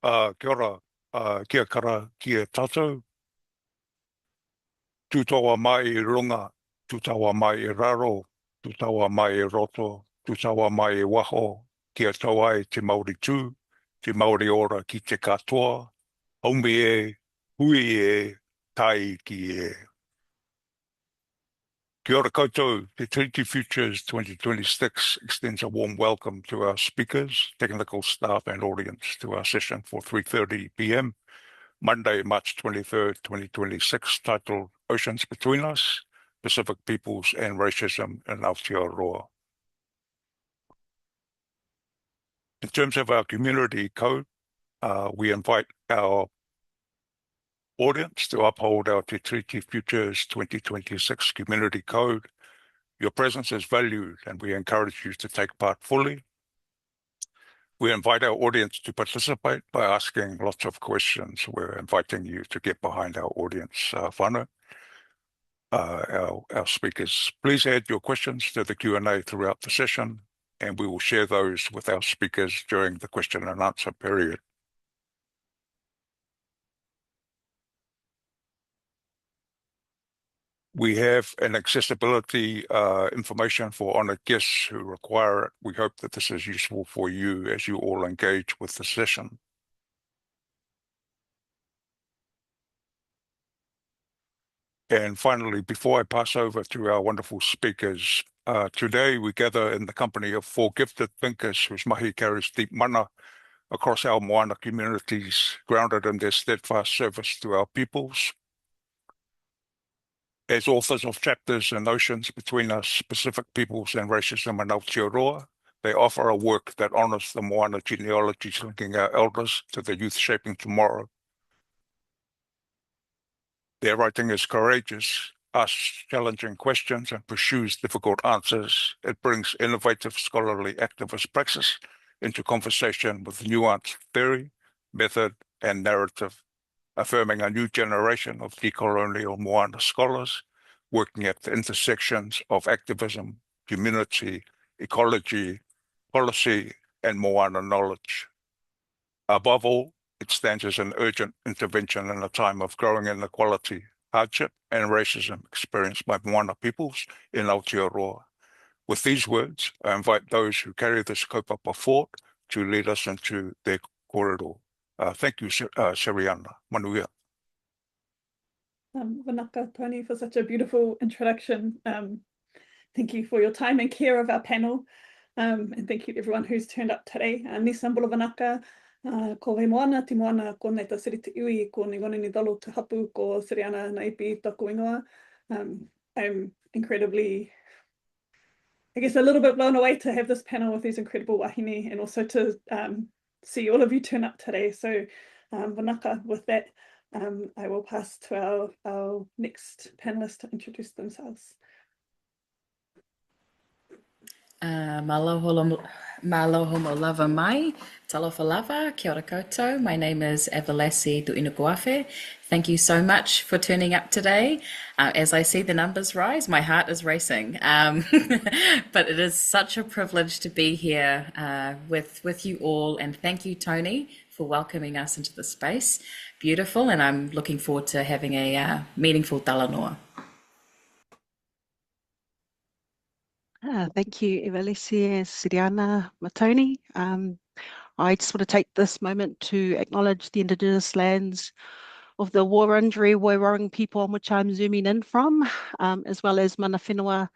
Kia ora, kia kara, kia tātou. Tūtaua mai I runga, tūtaua mai I raro, tūtaua mai I roto, tūtaua mai I waho, kia tau ai te Māori tū, te Māori ora ki te katoa, haumi e, hui e, tai ki e. Kia ora koutou, the Treaty Futures 2026 extends a warm welcome to our speakers, technical staff and audience to our session for 3:30 p.m. Monday, March 23rd, 2026, titled Oceans Between Us, Pacific Peoples and Racism in Aotearoa. In terms of our community code, we invite our audience to uphold our Te Treaty Futures 2026 community code. Your presence is valued and we encourage you to take part fully. We invite our audience to participate by asking lots of questions. We're inviting you to get behind our audience whānau, our speakers. Please add your questions to the Q&A throughout the session, and we will share those with our speakers during the question and answer period. We have an accessibility information for honoured guests who require it. We hope that this is useful for you as you all engage with the session. And finally, before I pass over to our wonderful speakers, today we gather in the company of four gifted thinkers whose mahi carries deep mana across our moana communities, grounded in their steadfast service to our peoples. As authors of chapters and Oceans Between Us, Pacific Peoples and Racism in Aotearoa, they offer a work that honours the moana genealogies linking our elders to the youth shaping tomorrow. Their writing is courageous, asks challenging questions and pursues difficult answers. It brings innovative scholarly activist praxis into conversation with nuanced theory, method and narrative, affirming a new generation of decolonial moana scholars working at the intersections of activism, community, ecology, policy, and moana knowledge. Above all, it stands as an urgent intervention in a time of growing inequality, hardship, and racism experienced by moana peoples in Aotearoa. With these words, I invite those who carry this kaupapa forward to lead us into their kōrero. Thank you, Sereana. Manuia. Wanaka, Tony, for such a beautiful introduction. Thank you for your time and care of our panel. And thank you to everyone who's turned up today. Ni sambula wanaka, ko wei moana, ti moana, ko nei ta siri te iwi, ko ni ngone ni dalo te hapu, ko Sereana, Naepi, taku ingoa. I'm incredibly, I guess, a little bit blown away to have this panel with these incredible wahine and also to see all of you turn up today. So wanaka, with that, I will pass to our next panelist to introduce themselves. Maloho mo lava mai, talofa lava, kia ora koutou. My name is Evalesi do Inukuafe. Thank you so much for turning up today. As I see the numbers rise, my heart is racing. But it is such a privilege to be here with you all. And thank you, Tony, for welcoming us into the space. Beautiful, and I'm looking forward to having a meaningful talanoa. Thank you, Evalesi and Sereana Matoni. I just want to take this moment to acknowledge the Indigenous lands of the Wurundjeri Woiwurrung people on which I'm zooming in from, as well as mana whenua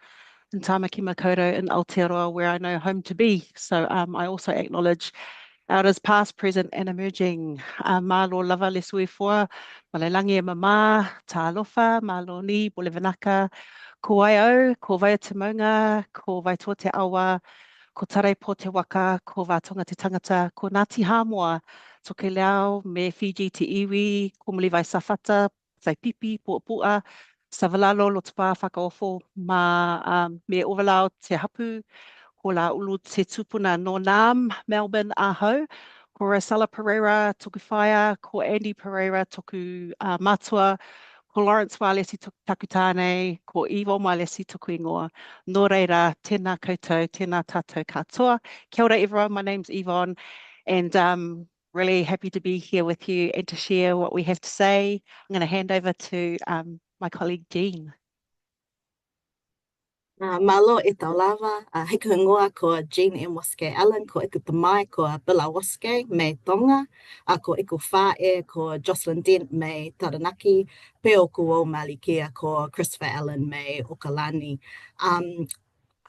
and Tāmaki Makaurau in Aotearoa, where I know home to be. So I also acknowledge elders past, present and emerging. Malo lava le suifua, malelangi e mama, tālofa, malo ni, bole vanaka, ko waio, ko vai te maunga, ko vai tō te awa, ko tarai po te waka, ko wātonga te tangata, ko Ngāti Hāmoa, toke leo, me Fiji te iwi, ko muli vai sawhata, sai pipi, puapua, savalalo lo te pā whakaofo, ma me ovalau te hapu, ko la ulu te tupuna no Nam, Melbourne, Aho, ko Rosella Pereira, toku whaia, ko Andy Pereira, toku matua, ko Lawrence Ualesi toku takutāne, ko Yvonne Ualesi toku ingoa. Nō reira, tēnā koutou, tēnā tātou katoa. Kia ora everyone, my name's Yvonne, and Really happy to be here with you and to share what we have to say. I'm going to hand over to my colleague Jean. Malo e tau lava, heka ngoa ko Jean e Waske Allen, ko iku tamai ko Bila Waske me Tonga, ko iku whae ko Jocelyn Dent me Taranaki, peo ko o Malikia ko Christopher Allen me Okalani.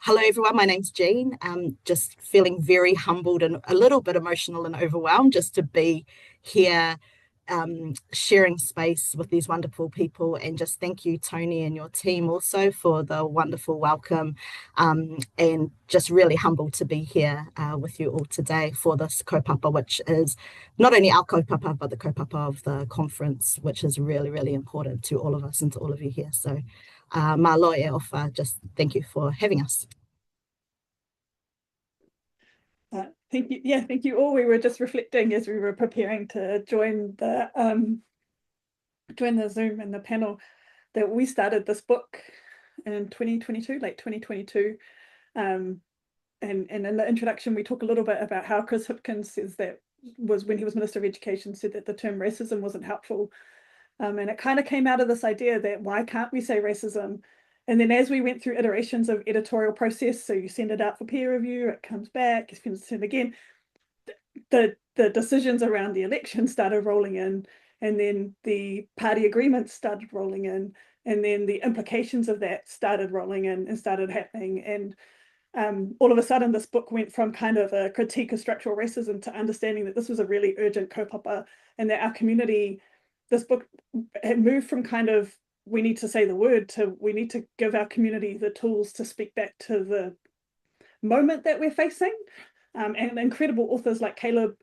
Hello everyone, my name's Jean. Just feeling very humbled and a little bit emotional and overwhelmed just to be here sharing space with these wonderful people, and just thank you Tony and your team also for the wonderful welcome, and just really humbled to be here with you all today for this kaupapa, which is not only our kaupapa but the kaupapa of the conference, which is really, really important to all of us and to all of you here. So malo e ofa, just thank you for having us. Thank you. Yeah, thank you all. We were just reflecting as we were preparing to join the Zoom and the panel that we started this book in 2022, late 2022. And in the introduction, we talk a little bit about how Chris Hipkins says that was when he was Minister of Education, said that the term racism wasn't helpful. And it kind of came out of this idea that why can't we say racism? And then as we went through iterations of editorial process, so you send it out for peer review, it comes back, you send it again, the decisions around the election started rolling in, and then the party agreements started rolling in, and then the implications of that started rolling in and started happening. And all of a sudden, this book went from kind of a critique of structural racism to understanding that this was a really urgent kaupapa, and that our community, this book had moved from kind of we need to say the word to we need to give our community the tools to speak back to the moment that we're facing. And incredible authors like Caleb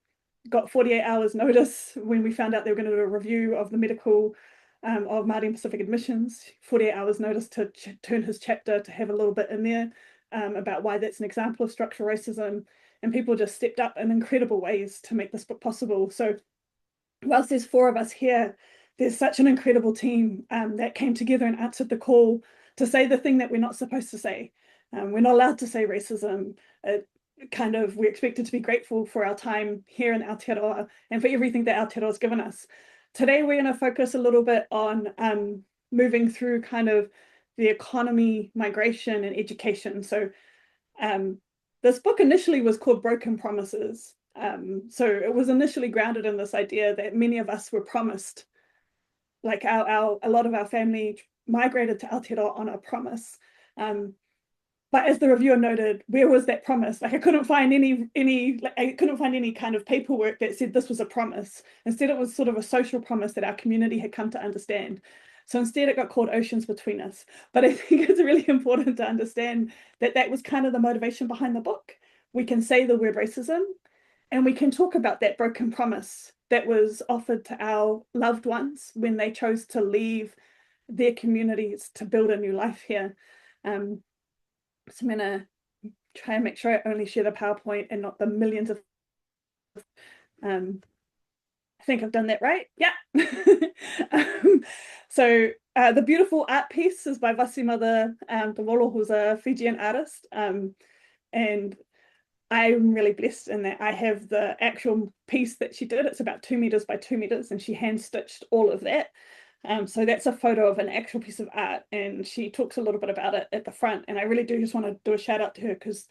got 48 hours notice when we found out they were going to do a review of the medical of Māori and Pacific admissions, 48 hours notice to turn his chapter to have a little bit in there about why that's an example of structural racism. And people just stepped up in incredible ways to make this book possible. So whilst there's 4 of us here, there's such an incredible team that came together and answered the call to say the thing that we're not supposed to say. We're not allowed to say racism. We're expected to be grateful for our time here in Aotearoa and for everything that Aotearoa has given us. Today, we're going to focus a little bit on moving through kind of the economy, migration, and education. So this book initially was called Broken Promises. So it was initially grounded in this idea that many of us were promised, like a lot of our family migrated to Aotearoa on a promise. But as the reviewer noted, where was that promise? Like I couldn't find any kind of paperwork that said this was a promise. Instead, it was sort of a social promise that our community had come to understand. So instead, it got called Oceans Between Us. But I think it's really important to understand that that was kind of the motivation behind the book. We can say the word racism, and we can talk about that broken promise that was offered to our loved ones when they chose to leave their communities to build a new life here. So I'm going to try and make sure I only share the PowerPoint and not the millions of... I think I've done that right. Yeah. So the beautiful art piece is by Vasimada Dawolo, who's a Fijian artist. And I'm really blessed in that I have the actual piece that she did. It's about 2 meters by 2 meters, and she hand stitched all of that. So that's a photo of an actual piece of art, and she talks a little bit about it at the front. And I really do just want to do a shout out to her because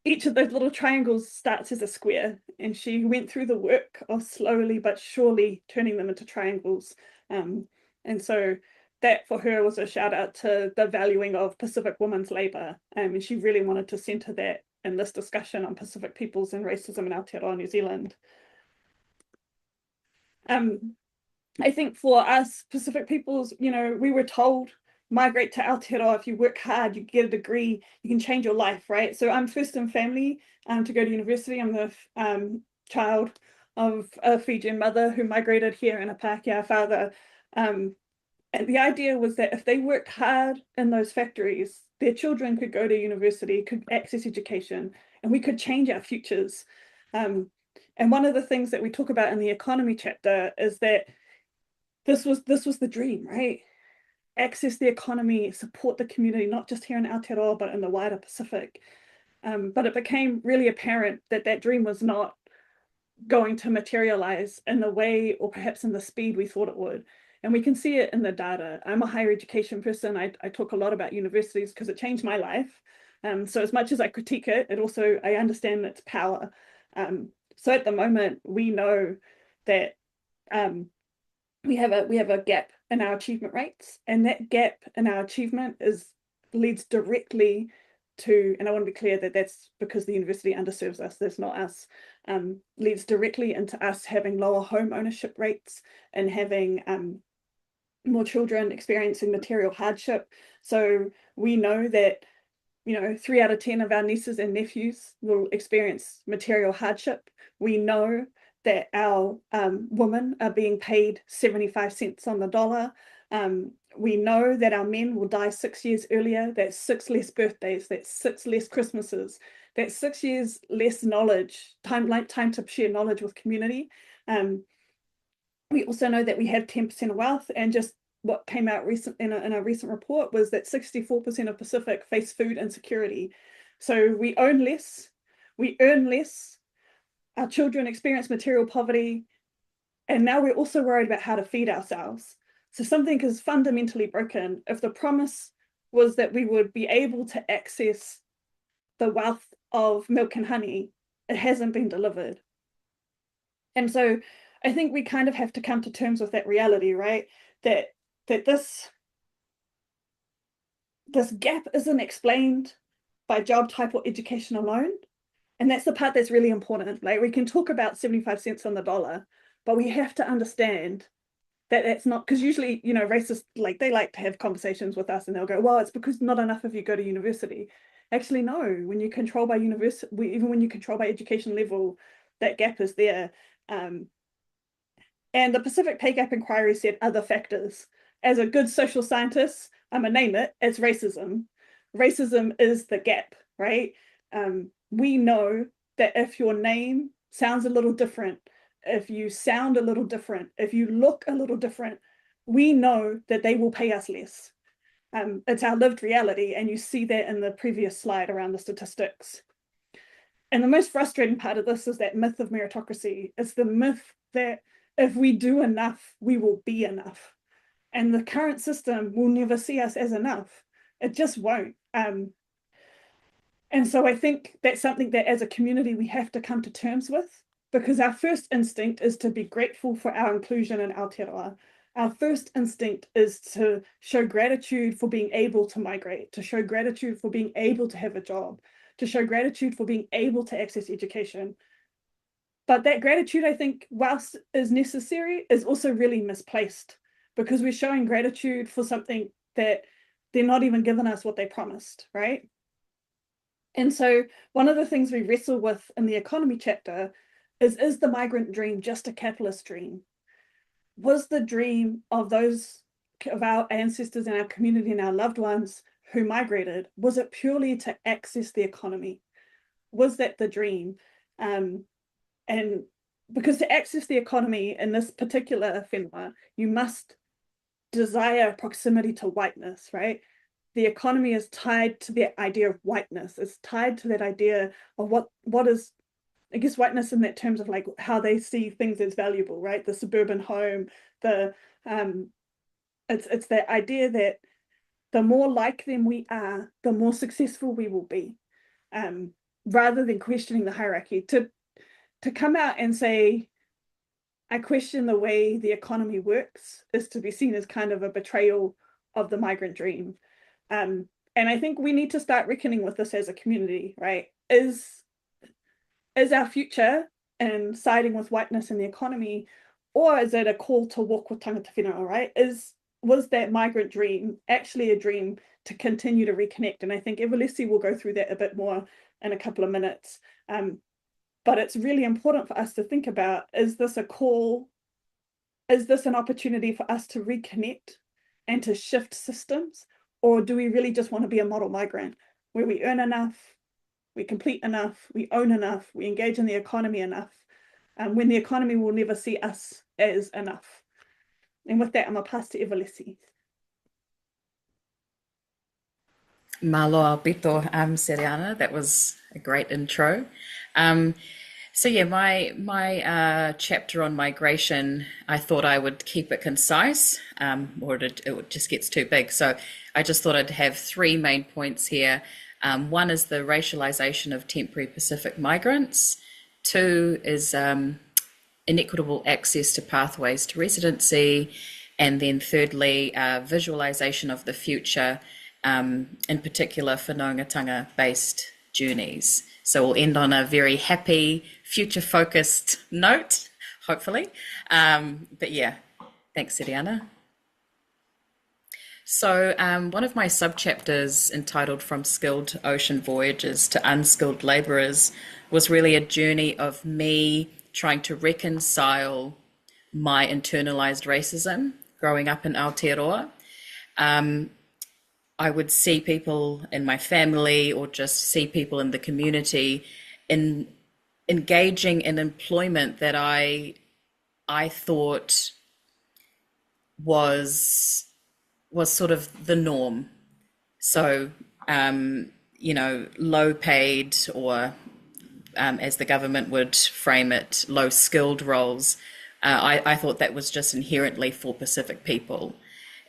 each of those little triangles starts as a square, and she went through the work of slowly but surely turning them into triangles. And so that for her was a shout out to the valuing of Pacific women's labour. And she really wanted to centre that in this discussion on Pacific peoples and racism in Aotearoa, New Zealand. I think for us Pacific peoples, you know, we were told migrate to Aotearoa. If you work hard, you get a degree, you can change your life, right? So I'm first in family to go to university. I'm the child of a Fijian mother who migrated here and a Pākehā father. And the idea was that if they worked hard in those factories, their children could go to university, could access education, and we could change our futures. And one of the things that we talk about in the economy chapter is that this was the dream, right? Access the economy, support the community, not just here in Aotearoa, but in the wider Pacific. But it became really apparent that that dream was not going to materialize in the way or perhaps in the speed we thought it would. And we can see it in the data. I'm a higher education person. I talk a lot about universities because it changed my life. So as much as I critique it, I understand its power. So at the moment, we know that we have a gap in our achievement rates, and that gap in our achievement leads directly to, and I want to be clear that that's because the university underserves us, that's not us, leads directly into us having lower home ownership rates and having more children experiencing material hardship. So we know that 3 out of 10 of our nieces and nephews will experience material hardship. We know that our women are being paid 75 cents on the dollar. We know that our men will die 6 years earlier. That's 6 less birthdays. That's 6 less Christmases. That's 6 years less knowledge, time to share knowledge with community. We also know that we have 10% of wealth, and just what came out in a recent report was that 64% of Pacific face food insecurity. So we own less, we earn less, our children experience material poverty, and now we're also worried about how to feed ourselves. So something is fundamentally broken. If the promise was that we would be able to access the wealth of milk and honey, it hasn't been delivered. And so I think we kind of have to come to terms with that reality, right? That this gap isn't explained by job type or education alone. And that's the part that's really important. Like, we can talk about 75 cents on the dollar, but we have to understand that that's not, because usually, racists, like, they like to have conversations with us and they'll go, well, it's because not enough of you go to university. Actually, no, when you control by university, even when you control by education level, that gap is there. And the Pacific Pay Gap Inquiry said other factors. As a good social scientist, I'm gonna name it, it's racism. Racism is the gap, right? We know that if your name sounds a little different, if you sound a little different, if you look a little different, we know that they will pay us less. It's our lived reality, and you see that in the previous slide around the statistics. And the most frustrating part of this is that myth of meritocracy. It's the myth that if we do enough, we will be enough. And the current system will never see us as enough. It just won't. And so I think that's something that as a community we have to come to terms with, because our first instinct is to be grateful for our inclusion in Aotearoa. Our first instinct is to show gratitude for being able to migrate, to show gratitude for being able to have a job, to show gratitude for being able to access education. But that gratitude, I think, whilst is necessary, is also really misplaced, because we're showing gratitude for something that they're not even giving us what they promised, right? And so one of the things we wrestle with in the economy chapter is the migrant dream just a capitalist dream? Was the dream of those of our ancestors and our community and our loved ones who migrated, was it purely to access the economy? Was that the dream? And because to access the economy in this particular whenua, you must desire proximity to whiteness, right? The economy is tied to the idea of whiteness. It's tied to that idea of what is, I guess, whiteness in that terms of like how they see things as valuable, right? The suburban home, it's that idea that the more like them we are, the more successful we will be, rather than questioning the hierarchy. To come out and say, I question the way the economy works, is to be seen as kind of a betrayal of the migrant dream. And I think we need to start reckoning with this as a community, right? Is our future in siding with whiteness in the economy, or is it a call to walk with tangata whenua, right? Was that migrant dream actually a dream to continue to reconnect? And I think Evalesi will go through that a bit more in a couple of minutes. But it's really important for us to think about, is this a call? Is this an opportunity for us to reconnect and to shift systems? Or do we really just want to be a model migrant where we earn enough, we complete enough, we own enough, we engage in the economy enough, when the economy will never see us as enough? And with that, I'm going to pass to Evalesi. Malo Albito, Sereana. That was a great intro. So yeah, my chapter on migration, I thought I would keep it concise, or it just gets too big. So I just thought I'd have three main points here. One is the racialization of temporary Pacific migrants. Two is inequitable access to pathways to residency. And then thirdly, visualization of the future, in particular whanaungatanga-based journeys. So we'll end on a very happy, future-focused note, hopefully. But yeah, thanks, Sereana. So one of my subchapters entitled From Skilled Ocean Voyages to Unskilled Labourers was really a journey of me trying to reconcile my internalized racism growing up in Aotearoa. I would see people in my family or just see people in the community in engaging in employment that I thought was sort of the norm. So, you know, low paid or as the government would frame it, low skilled roles. I thought that was just inherently for Pacific people.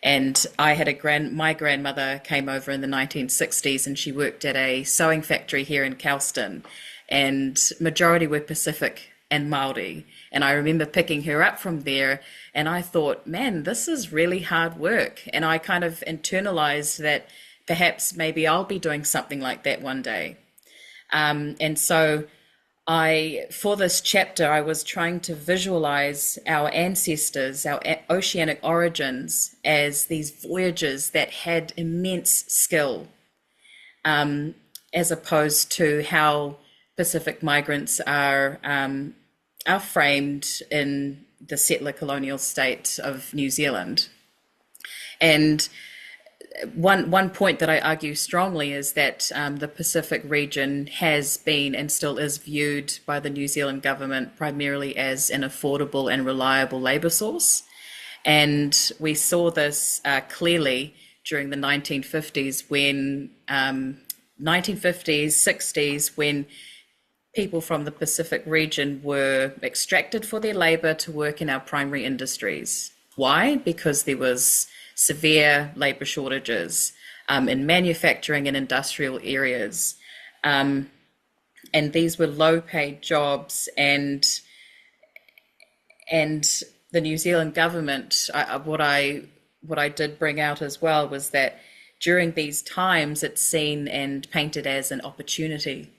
And I had my grandmother came over in the 1960s and she worked at a sewing factory here in Kelston, and majority were Pacific and Māori. And I remember picking her up from there and I thought, man, this is really hard work. And I kind of internalized that perhaps maybe I'll be doing something like that one day. And so for this chapter, I was trying to visualize our ancestors, our oceanic origins, as these voyagers that had immense skill, as opposed to how Pacific migrants are framed in the settler colonial state of New Zealand. And one point that I argue strongly is that the Pacific region has been and still is viewed by the New Zealand government primarily as an affordable and reliable labour source. And we saw this clearly during the 1950s, 60s, when people from the Pacific region were extracted for their labour to work in our primary industries. Why? Because there was severe labour shortages in manufacturing and industrial areas. And these were low paid jobs, and the New Zealand government, what I did bring out as well was that during these times it's seen and painted as an opportunity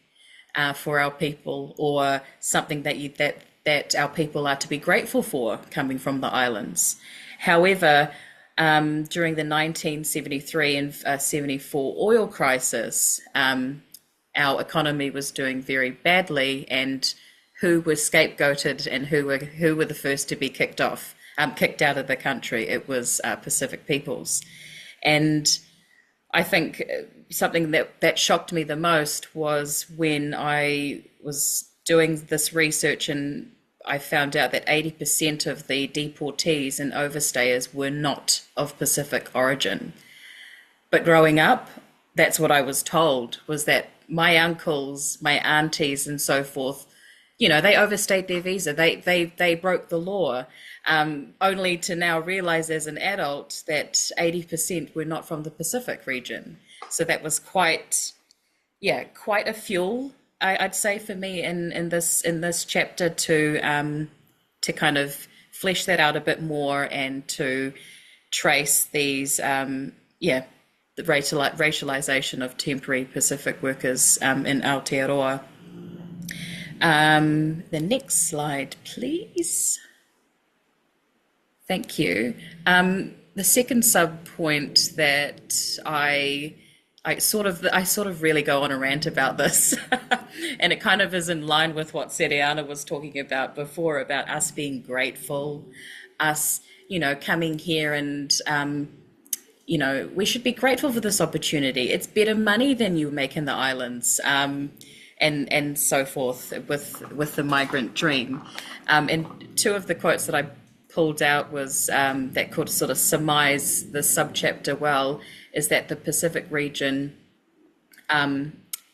for our people, or something that our people are to be grateful for coming from the islands. However, during the 1973 and 74 oil crisis, our economy was doing very badly, and who was scapegoated and who were the first to be kicked out of the country? It was Pacific peoples. And I think something that shocked me the most was when I was doing this research and I found out that 80% of the deportees and overstayers were not of Pacific origin. But growing up, that's what I was told, was that my uncles, my aunties and so forth, you know, they overstayed their visa. They broke the law, only to now realize as an adult that 80% were not from the Pacific region. So that was quite a fuel, I'd say, for me in this chapter to kind of flesh that out a bit more and to trace these the racialization of temporary Pacific workers in Aotearoa. The next slide, please. Thank you. The second sub point that I sort of really go on a rant about this, and it kind of is in line with what Sereana was talking about before, about us being grateful, us, you know, coming here and, you know, we should be grateful for this opportunity. It's better money than you make in the islands, and so forth with the migrant dream. And two of the quotes that I pulled out was that could sort of surmise the subchapter well, is that the Pacific region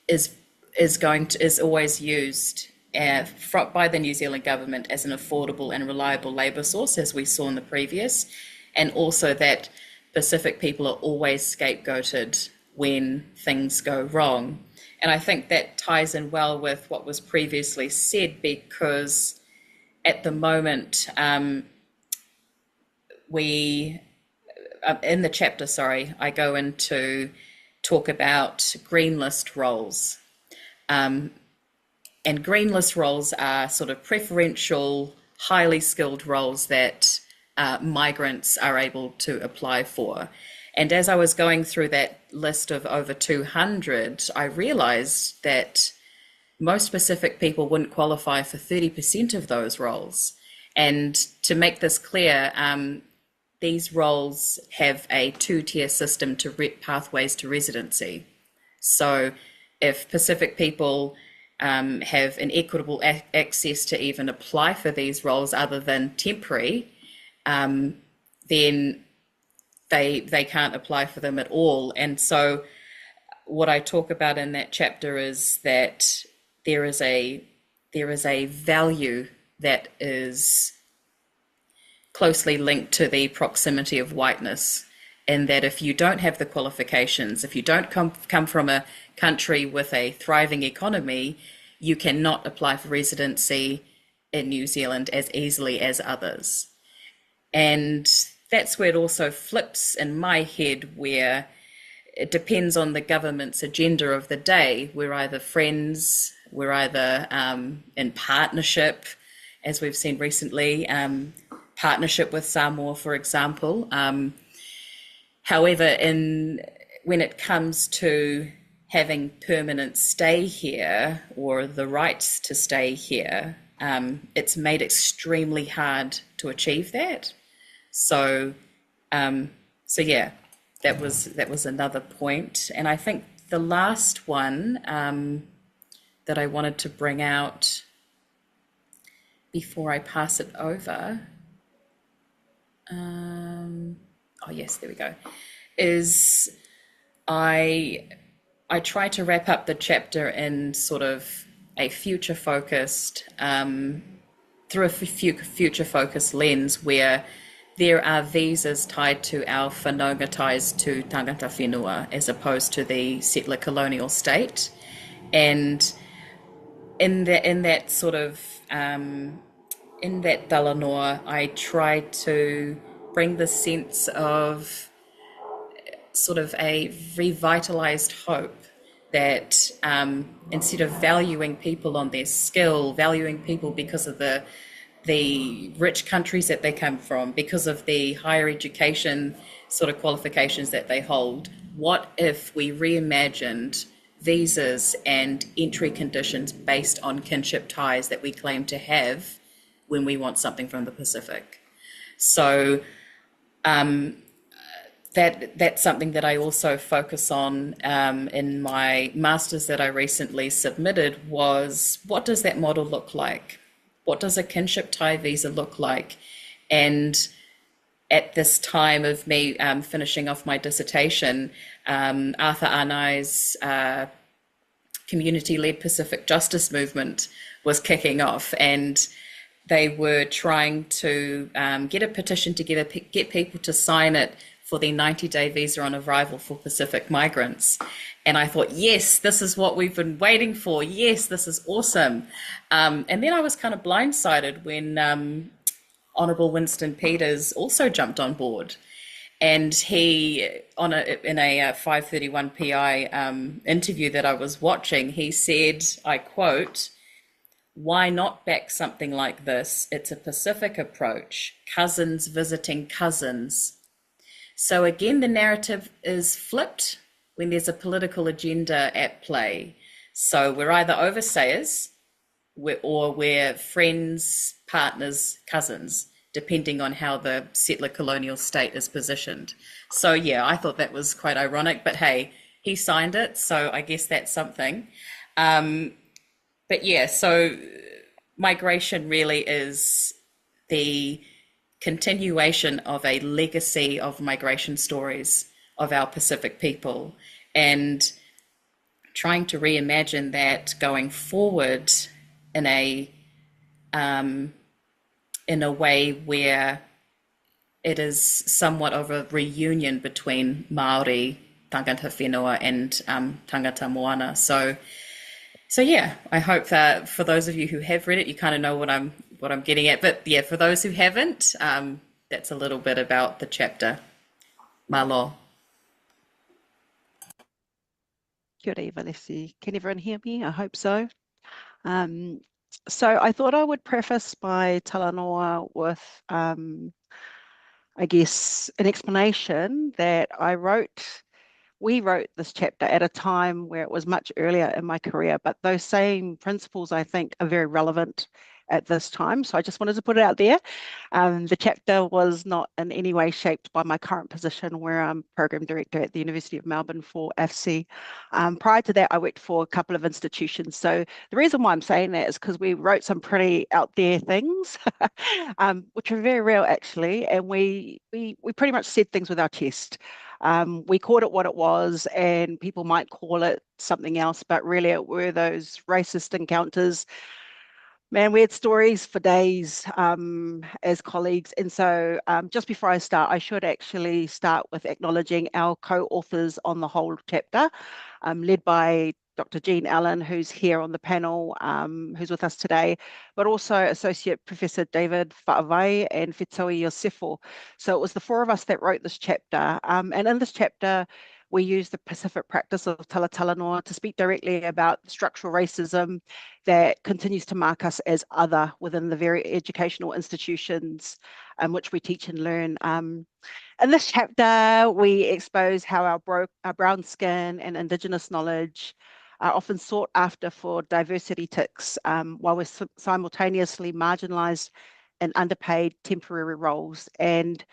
is always used by the New Zealand government as an affordable and reliable labour source, as we saw in the previous, and also that Pacific people are always scapegoated when things go wrong. And I think that ties in well with what was previously said, because at the moment, in the chapter, I go into talk about green list roles. And green list roles are sort of preferential, highly skilled roles that migrants are able to apply for. And as I was going through that list of over 200, I realized that most Pacific people wouldn't qualify for 30% of those roles. And to make this clear, these roles have a two-tier system to pathways to residency. So if Pacific people have an equitable access to even apply for these roles other than temporary, then they can't apply for them at all. And so what I talk about in that chapter is that there is a value that is closely linked to the proximity of whiteness, in that if you don't have the qualifications, if you don't come from a country with a thriving economy, you cannot apply for residency in New Zealand as easily as others. And that's where it also flips in my head, where it depends on the government's agenda of the day. We're either friends, we're either in partnership, as we've seen recently, partnership with Samoa, for example. However, when it comes to having permanent stay here or the rights to stay here, it's made extremely hard to achieve that. So yeah, that was another point. And I think the last one that I wanted to bring out before I pass it over, oh yes, there we go, is I try to wrap up the chapter in sort of a future-focused, through a future-focused lens, where there are visas tied to our whanaunga ties to tangata whenua as opposed to the settler colonial state. And in that sort of, in that talanoa, I try to bring the sense of sort of a revitalized hope that instead of valuing people on their skill, valuing people because of the rich countries that they come from, because of the higher education sort of qualifications that they hold, what if we reimagined visas and entry conditions based on kinship ties that we claim to have when we want something from the Pacific? So that's something that I also focus on in my master's that I recently submitted, was what does that model look like? What does a kinship tie visa look like? And at this time of me finishing off my dissertation, Arthur Anai's community-led Pacific Justice Movement was kicking off, and they were trying to get a petition together, get people to sign it for the 90-day visa on arrival for Pacific migrants. And I thought, yes, this is what we've been waiting for. Yes, this is awesome. And then I was kind of blindsided when Honourable Winston Peters also jumped on board. And he, in a 531 PI interview that I was watching, he said, I quote, "Why not back something like this? It's a Pacific approach, cousins visiting cousins." So again, the narrative is flipped when there's a political agenda at play. So we're either oversayers or we're friends, partners, cousins, depending on how the settler colonial state is positioned. So yeah, I thought that was quite ironic, but hey, he signed it, so I guess that's something. But yeah, so migration really is the continuation of a legacy of migration stories of our Pacific people, and trying to reimagine that going forward in a way where it is somewhat of a reunion between Māori tangata whenua and tangata moana. So yeah, I hope that for those of you who have read it, you kind of know what I'm getting at. But yeah, for those who haven't, that's a little bit about the chapter. Malo. Kia ora, Evalesi. Can everyone hear me? I hope so. So I thought I would preface my talanoa with, I guess, an explanation that we wrote this chapter at a time where it was much earlier in my career, but those same principles, I think, are very relevant at this time. So I just wanted to put it out there. The chapter was not in any way shaped by my current position, where I'm program director at the University of Melbourne for AFC. Prior to that, I worked for a couple of institutions. So the reason why I'm saying that is because we wrote some pretty out there things, which are very real actually, and we pretty much said things with our chest. We called it what it was, and people might call it something else, but really it were those racist encounters. Man, we had stories for days as colleagues. And so just before I start, I should actually start with acknowledging our co-authors on the whole chapter, led by Dr. Jean Allen, who's here on the panel, who's with us today, but also Associate Professor David Fa'avai and Fetui Yosefo. So it was the four of us that wrote this chapter. And in this chapter, we use the Pacific practice of tala talanoa to speak directly about structural racism that continues to mark us as other within the very educational institutions in which we teach and learn. In this chapter, we expose how our brown skin and Indigenous knowledge are often sought after for diversity ticks, while we're simultaneously marginalised in underpaid temporary roles. And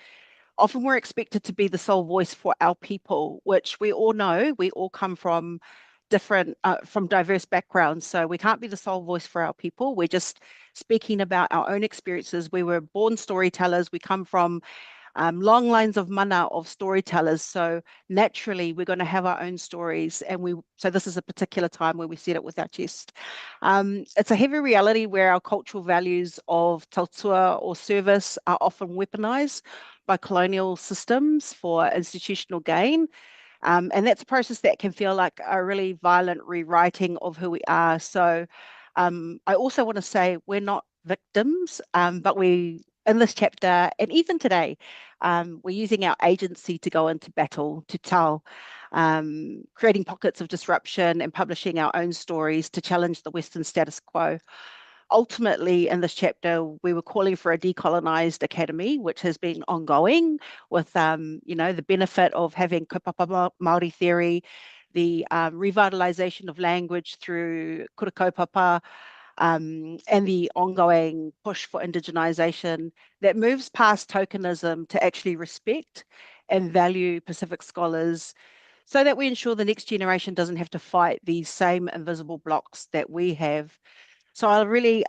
often we're expected to be the sole voice for our people, which we all know, we all come from diverse backgrounds. So we can't be the sole voice for our people. We're just speaking about our own experiences. We were born storytellers. We come from long lines of mana of storytellers. So naturally, we're going to have our own stories. And so this is a particular time where we said it with our chest. It's a heavy reality where our cultural values of tautua or service are often weaponized by colonial systems for institutional gain. And that's a process that can feel like a really violent rewriting of who we are. So I also want to say we're not victims, but in this chapter, and even today, we're using our agency to go into battle, to tell, creating pockets of disruption and publishing our own stories to challenge the Western status quo. Ultimately, in this chapter, we were calling for a decolonized academy, which has been ongoing with, the benefit of having kaupapa Māori theory, the revitalization of language through kura kaupapa, and the ongoing push for indigenization that moves past tokenism to actually respect and value Pacific scholars, so that we ensure the next generation doesn't have to fight these same invisible blocks that we have. So I really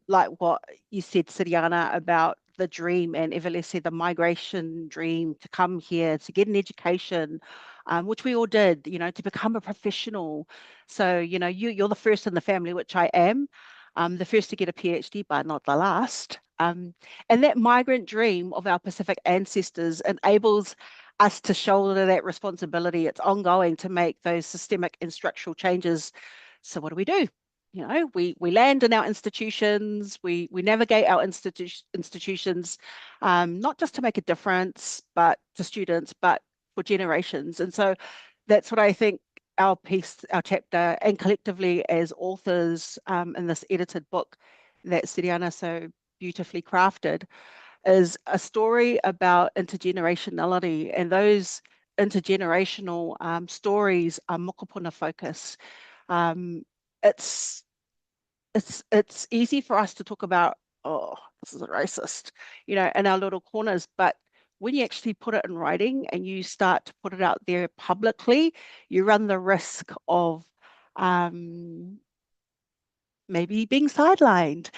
like what you said, Sereana, about the dream, and Evalesi, the migration dream to come here, to get an education, which we all did, to become a professional. So, you're the first in the family, which I am, the first to get a PhD, but not the last. And that migrant dream of our Pacific ancestors enables us to shoulder that responsibility. It's ongoing to make those systemic and structural changes. So what do? We land in our institutions, we navigate our institutions, not just to make a difference, but to students, but for generations. And so that's what I think our piece, our chapter, and collectively as authors in this edited book that Sereana so beautifully crafted, is a story about intergenerationality, and those intergenerational stories are mokopuna focus. It's easy for us to talk about, oh, this is a racist, in our little corners, but when you actually put it in writing and you start to put it out there publicly, you run the risk of maybe being sidelined.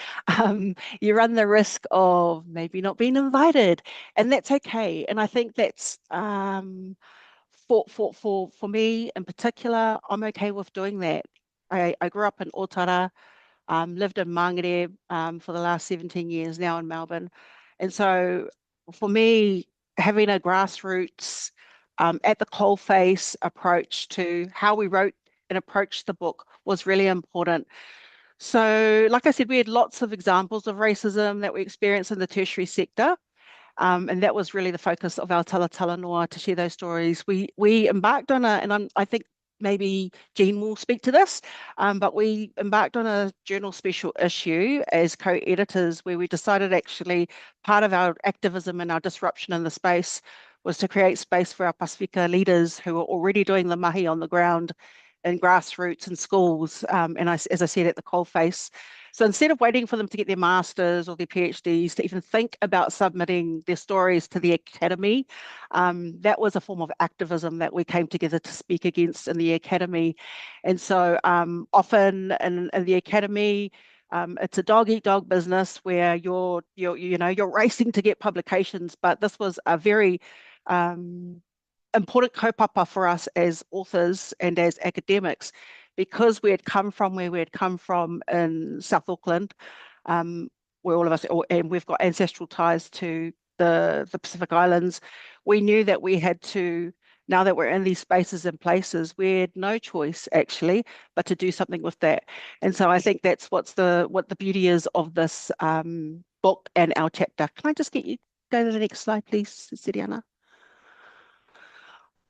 You run the risk of maybe not being invited, and that's okay. And I think that's for me in particular, I'm okay with doing that. I grew up in Aotearoa. lived in Mangere for the last 17 years, now in Melbourne. And so for me, having a grassroots at the coalface approach to how we wrote and approached the book was really important. So like I said, we had lots of examples of racism that we experienced in the tertiary sector. And that was really the focus of our Tala Noa, to share those stories. We embarked on I think maybe Jean will speak to this, but we embarked on a journal special issue as co-editors, where we decided actually part of our activism and our disruption in the space was to create space for our Pasifika leaders who were already doing the mahi on the ground in grassroots and schools, and as I said, at the coalface. So instead of waiting for them to get their masters or their PhDs to even think about submitting their stories to the academy, that was a form of activism that we came together to speak against in the academy. And so often in the academy, it's a dog-eat-dog business where you're racing to get publications, but this was a very important kaupapa for us as authors and as academics, because we had come from where we had come from in South Auckland, where all of us, and we've got ancestral ties to the Pacific Islands. We knew that we had to, now that we're in these spaces and places, we had no choice actually but to do something with that. And so I think that's what the beauty is of this book and our chapter. Can I just get you to go to the next slide, please, Sereana?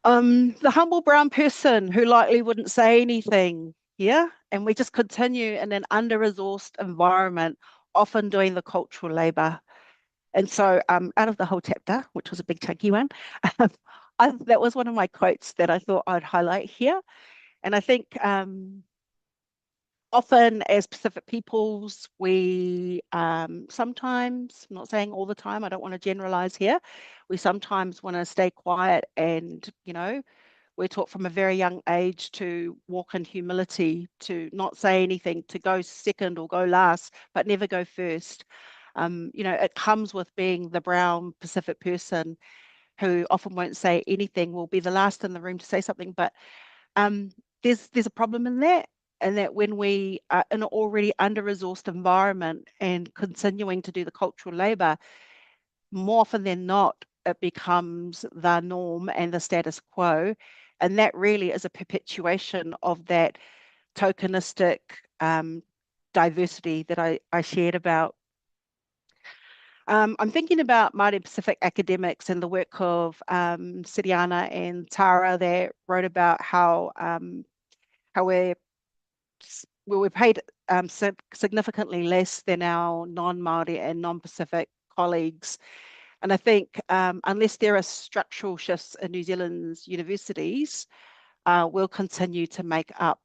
The humble brown person who likely wouldn't say anything, yeah? And we just continue in an under-resourced environment, often doing the cultural labour. And so out of the whole chapter, which was a big chunky one, that was one of my quotes that I thought I'd highlight here. And I think often as Pacific peoples, we sometimes, I'm not saying all the time, I don't want to generalize here, we sometimes want to stay quiet, and, we're taught from a very young age to walk in humility, to not say anything, to go second or go last, but never go first. It comes with being the brown Pacific person who often won't say anything, will be the last in the room to say something. But there's a problem in that, and that when we are in an already under-resourced environment and continuing to do the cultural labour, more often than not, it becomes the norm and the status quo. And that really is a perpetuation of that tokenistic diversity that I shared about. I'm thinking about Māori Pacific academics and the work of Sereana and Tara that wrote about how we're paid significantly less than our non-Māori and non-Pacific colleagues. And I think unless there are structural shifts in New Zealand's universities, we'll continue to make up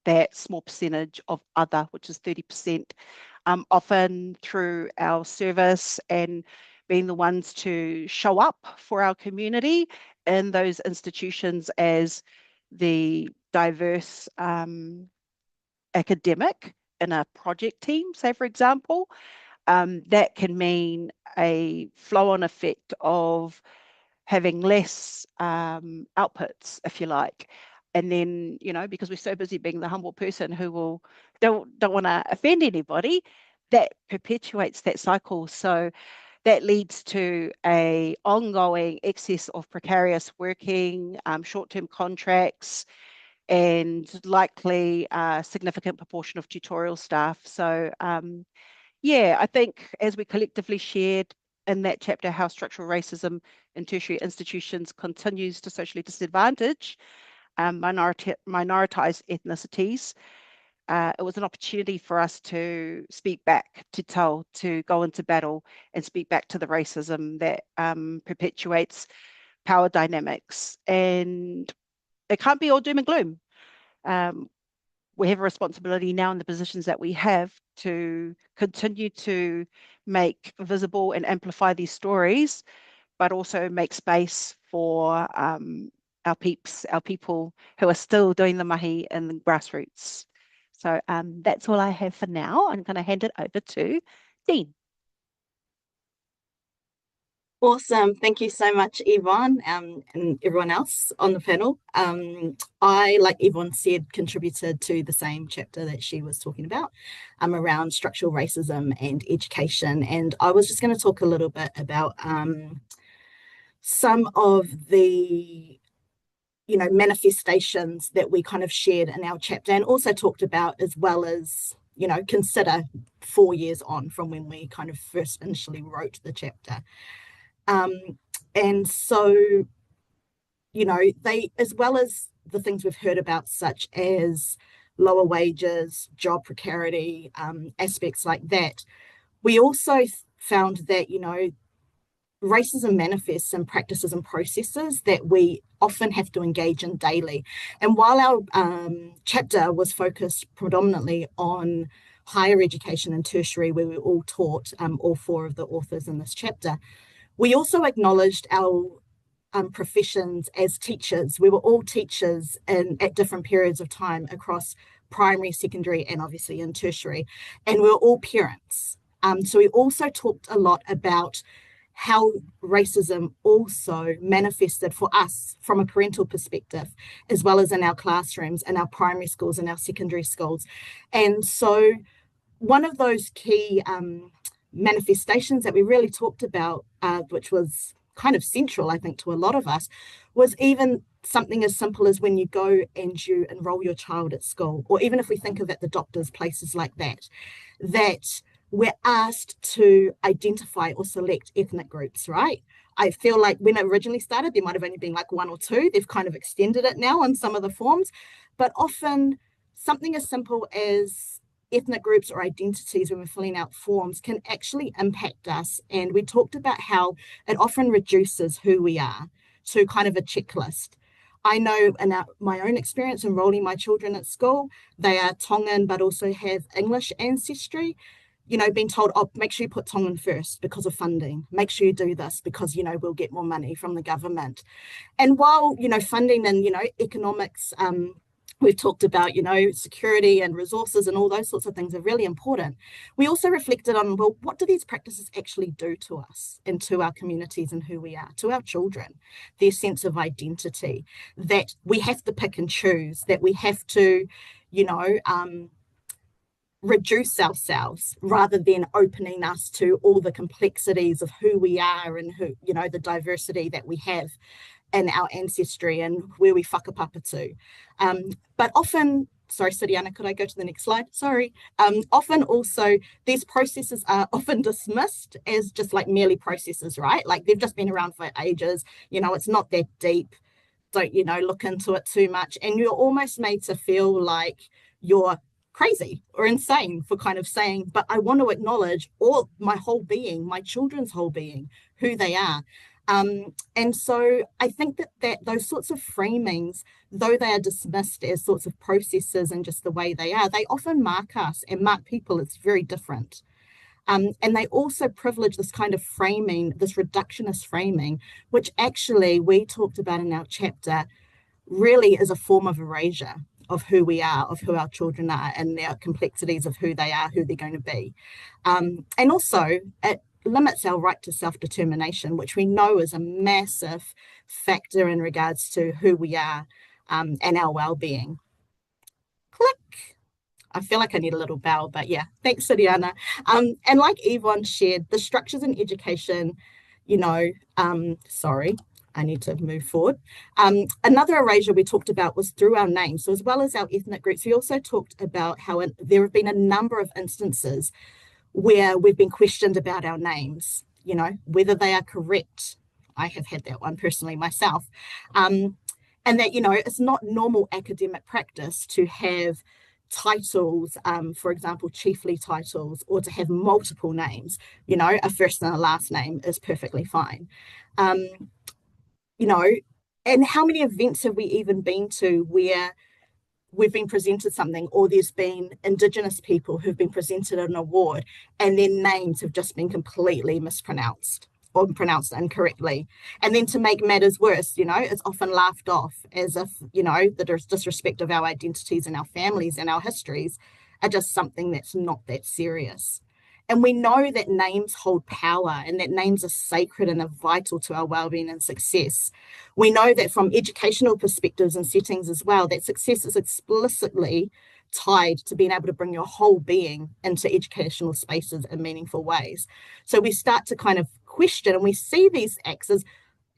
that small percentage of other, which is 30%, often through our service and being the ones to show up for our community in those institutions as the diverse academic in a project team, say, for example. That can mean a flow-on effect of having less outputs, if you like. And then, because we're so busy being the humble person who don't want to offend anybody, that perpetuates that cycle. So that leads to a ongoing excess of precarious working, short-term contracts, and likely a significant proportion of tutorial staff. So yeah, I think as we collectively shared in that chapter, how structural racism in tertiary institutions continues to socially disadvantage minoritized ethnicities, it was an opportunity for us to speak back, to go into battle and speak back to the racism that perpetuates power dynamics. And it can't be all doom and gloom. We have a responsibility now in the positions that we have to continue to make visible and amplify these stories, but also make space for our people who are still doing the mahi in the grassroots. So that's all I have for now. I'm going to hand it over to Dean. Awesome. Thank you so much, Yvonne, and everyone else on the panel. I, like Yvonne said, contributed to the same chapter that she was talking about around structural racism and education. And I was just going to talk a little bit about some of the manifestations that we kind of shared in our chapter, and also talked about, as well as consider 4 years on from when we kind of first initially wrote the chapter. And so, they, as well as the things we've heard about, such as lower wages, job precarity, aspects like that, we also found that, racism manifests in practices and processes that we often have to engage in daily. And while our chapter was focused predominantly on higher education and tertiary, where we all taught, all 4 of the authors in this chapter, we also acknowledged our professions as teachers. We were all teachers at different periods of time across primary, secondary, and obviously in tertiary. And we were all parents. So we also talked a lot about how racism also manifested for us from a parental perspective, as well as in our classrooms, in our primary schools, and our secondary schools. And so one of those key manifestations that we really talked about, which was kind of central, I think, to a lot of us, was even something as simple as when you go and you enroll your child at school, or even if we think of at the doctors, places like that, that we're asked to identify or select ethnic groups, right? I feel like when it originally started, there might have only been like 1 or 2. They've kind of extended it now on some of the forms, but often something as simple as ethnic groups or identities when we're filling out forms can actually impact us. And we talked about how it often reduces who we are to kind of a checklist. I know in my own experience enrolling my children at school, they are Tongan, but also have English ancestry. Being told, oh, make sure you put Tongan first because of funding. Make sure you do this because, we'll get more money from the government. And while, funding and, economics, we've talked about, security and resources and all those sorts of things are really important. We also reflected on, well, what do these practices actually do to us and to our communities and who we are, to our children, their sense of identity, that we have to pick and choose, that we have to, reduce ourselves rather than opening us to all the complexities of who we are and who, the diversity that we have in our ancestry and where we whakapapa to. But often, sorry, Sereana, could I go to the next slide? Sorry. Often also, these processes are often dismissed as just like merely processes, right? Like they've just been around for ages, it's not that deep. Don't, look into it too much. And you're almost made to feel like you're crazy or insane for kind of saying, but I want to acknowledge all my whole being, my children's whole being, who they are. And so I think that those sorts of framings, though they are dismissed as sorts of processes and just the way they are, they often mark us and mark people. It's very different. And they also privilege this kind of framing, this reductionist framing, which actually we talked about in our chapter, really is a form of erasure of who we are, of who our children are, and their complexities of who they are, who they're going to be. And also, it limits our right to self-determination, which we know is a massive factor in regards to who we are and our well-being. Click. I feel like I need a little bell, but yeah, thanks, Sereana. And like Yvonne shared, the structures in education, sorry, I need to move forward. Another erasure we talked about was through our names. So as well as our ethnic groups, we also talked about how there have been a number of instances where we've been questioned about our names, whether they are correct. I have had that one personally myself. And that, it's not normal academic practice to have titles, for example, chiefly titles, or to have multiple names. A first and a last name is perfectly fine. And how many events have we even been to where we've been presented something, or there's been Indigenous people who've been presented an award and their names have just been completely mispronounced or pronounced incorrectly. And then to make matters worse, it's often laughed off as if, the disrespect of our identities and our families and our histories are just something that's not that serious. And we know that names hold power and that names are sacred and are vital to our well-being and success. We know that from educational perspectives and settings as well, that success is explicitly tied to being able to bring your whole being into educational spaces in meaningful ways. So we start to kind of question, and we see these acts as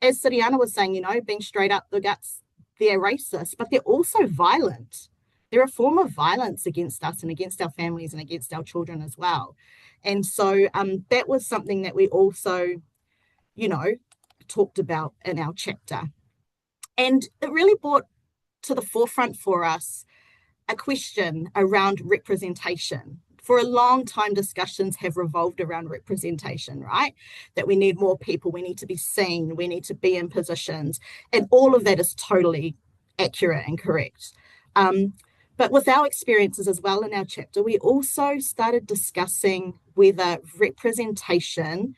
Sereana was saying, you know, being straight up the guts, they're racist, but they're also violent. They're a form of violence against us and against our families and against our children as well. And so that was something that we also, you know, talked about in our chapter. And it really brought to the forefront for us a question around representation. For a long time, discussions have revolved around representation, right? That we need more people, we need to be seen, we need to be in positions. And all of that is totally accurate and correct. But with our experiences as well in our chapter, we also started discussing whether representation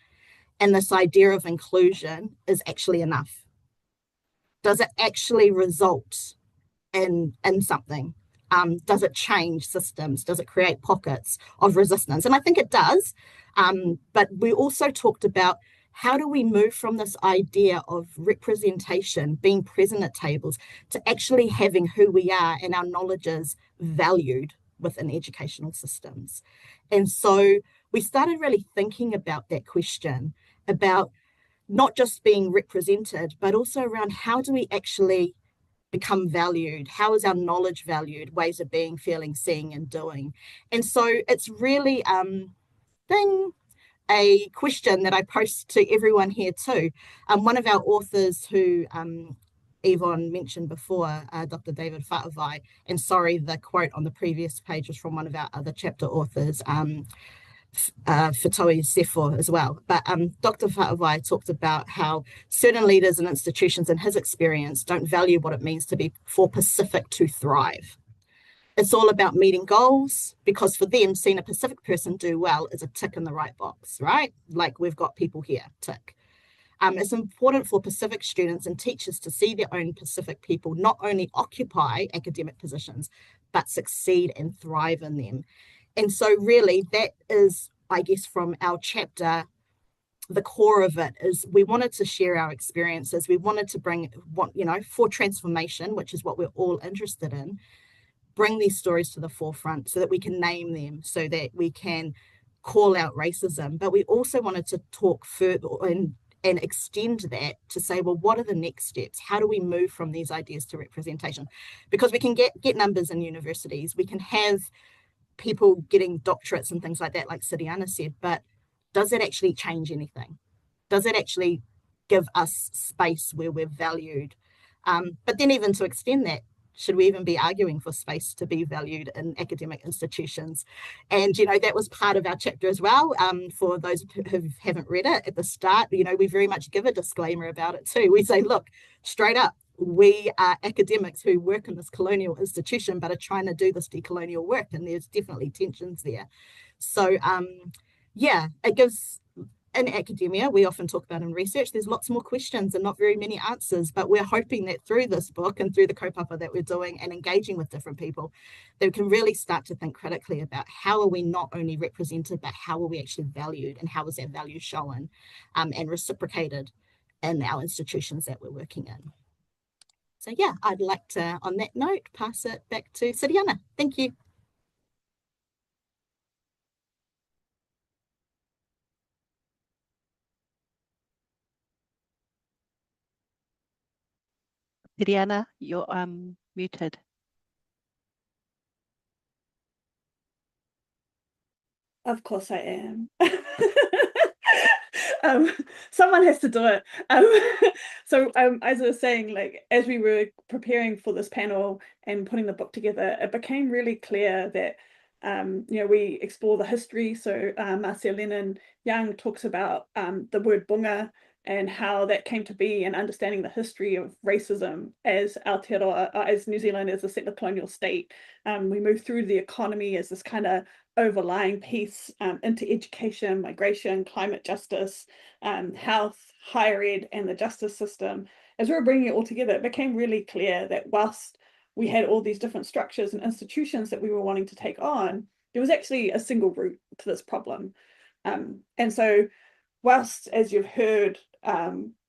and this idea of inclusion is actually enough. Does it actually result in something? Does it change systems? Does it create pockets of resistance? And I think it does. But we also talked about how do we move from this idea of representation, being present at tables, to actually having who we are and our knowledges valued within educational systems. And so we started really thinking about that question, about not just being represented, but also around how do we actually become valued? How is our knowledge valued? Ways of being, feeling, seeing, and doing. And so it's really a question that I post to everyone here too. One of our authors who Yvonne mentioned before, Dr. David Whaavai, and sorry, the quote on the previous page was from one of our other chapter authors, Fitoi Sefo as well. But Dr. Whaavai talked about how certain leaders and institutions in his experience don't value what it means to be for Pacific to thrive. It's all about meeting goals, because for them, seeing a Pacific person do well is a tick in the right box, right? Like we've got people here, tick. It's important for Pacific students and teachers to see their own Pacific people not only occupy academic positions, but succeed and thrive in them. And so really that is, I guess, from our chapter, the core of it is we wanted to share our experiences. We wanted to bring, you know, for transformation, which is what we're all interested in, bring these stories to the forefront so that we can name them, so that we can call out racism. But we also wanted to talk further and extend that to say, well, what are the next steps? How do we move from these ideas to representation? Because we can get numbers in universities, we can have people getting doctorates and things like that, like Sereana said, but does it actually change anything? Does it actually give us space where we're valued? But then even to extend that, should we even be arguing for space to be valued in academic institutions? And, you know, that was part of our chapter as well. For those who haven't read it at the start, you know, we very much give a disclaimer about it too. We say, look, straight up, we are academics who work in this colonial institution, but are trying to do this decolonial work. And there's definitely tensions there. So, yeah, it gives, in academia, we often talk about in research, there's lots more questions and not very many answers, but we're hoping that through this book and through the kaupapa that we're doing and engaging with different people, that we can really start to think critically about how are we not only represented, but how are we actually valued, and how is that value shown and reciprocated in our institutions that we're working in. So yeah, I'd like to, on that note, pass it back to Sereana. Thank you. Sereana, you're muted. Of course I am. Someone has to do it. So as I was saying, like, as we were preparing for this panel and putting the book together, it became really clear that you know, we explore the history. So Marcia Lennon Young talks about the word bunga and how that came to be, and understanding the history of racism as Aotearoa, as New Zealand as a settler colonial state. We move through the economy as this kind of overlying piece into education, migration, climate justice, health, higher ed, and the justice system. As we were bringing it all together, it became really clear that whilst we had all these different structures and institutions that we were wanting to take on, there was actually a single root to this problem, And so whilst, as you've heard,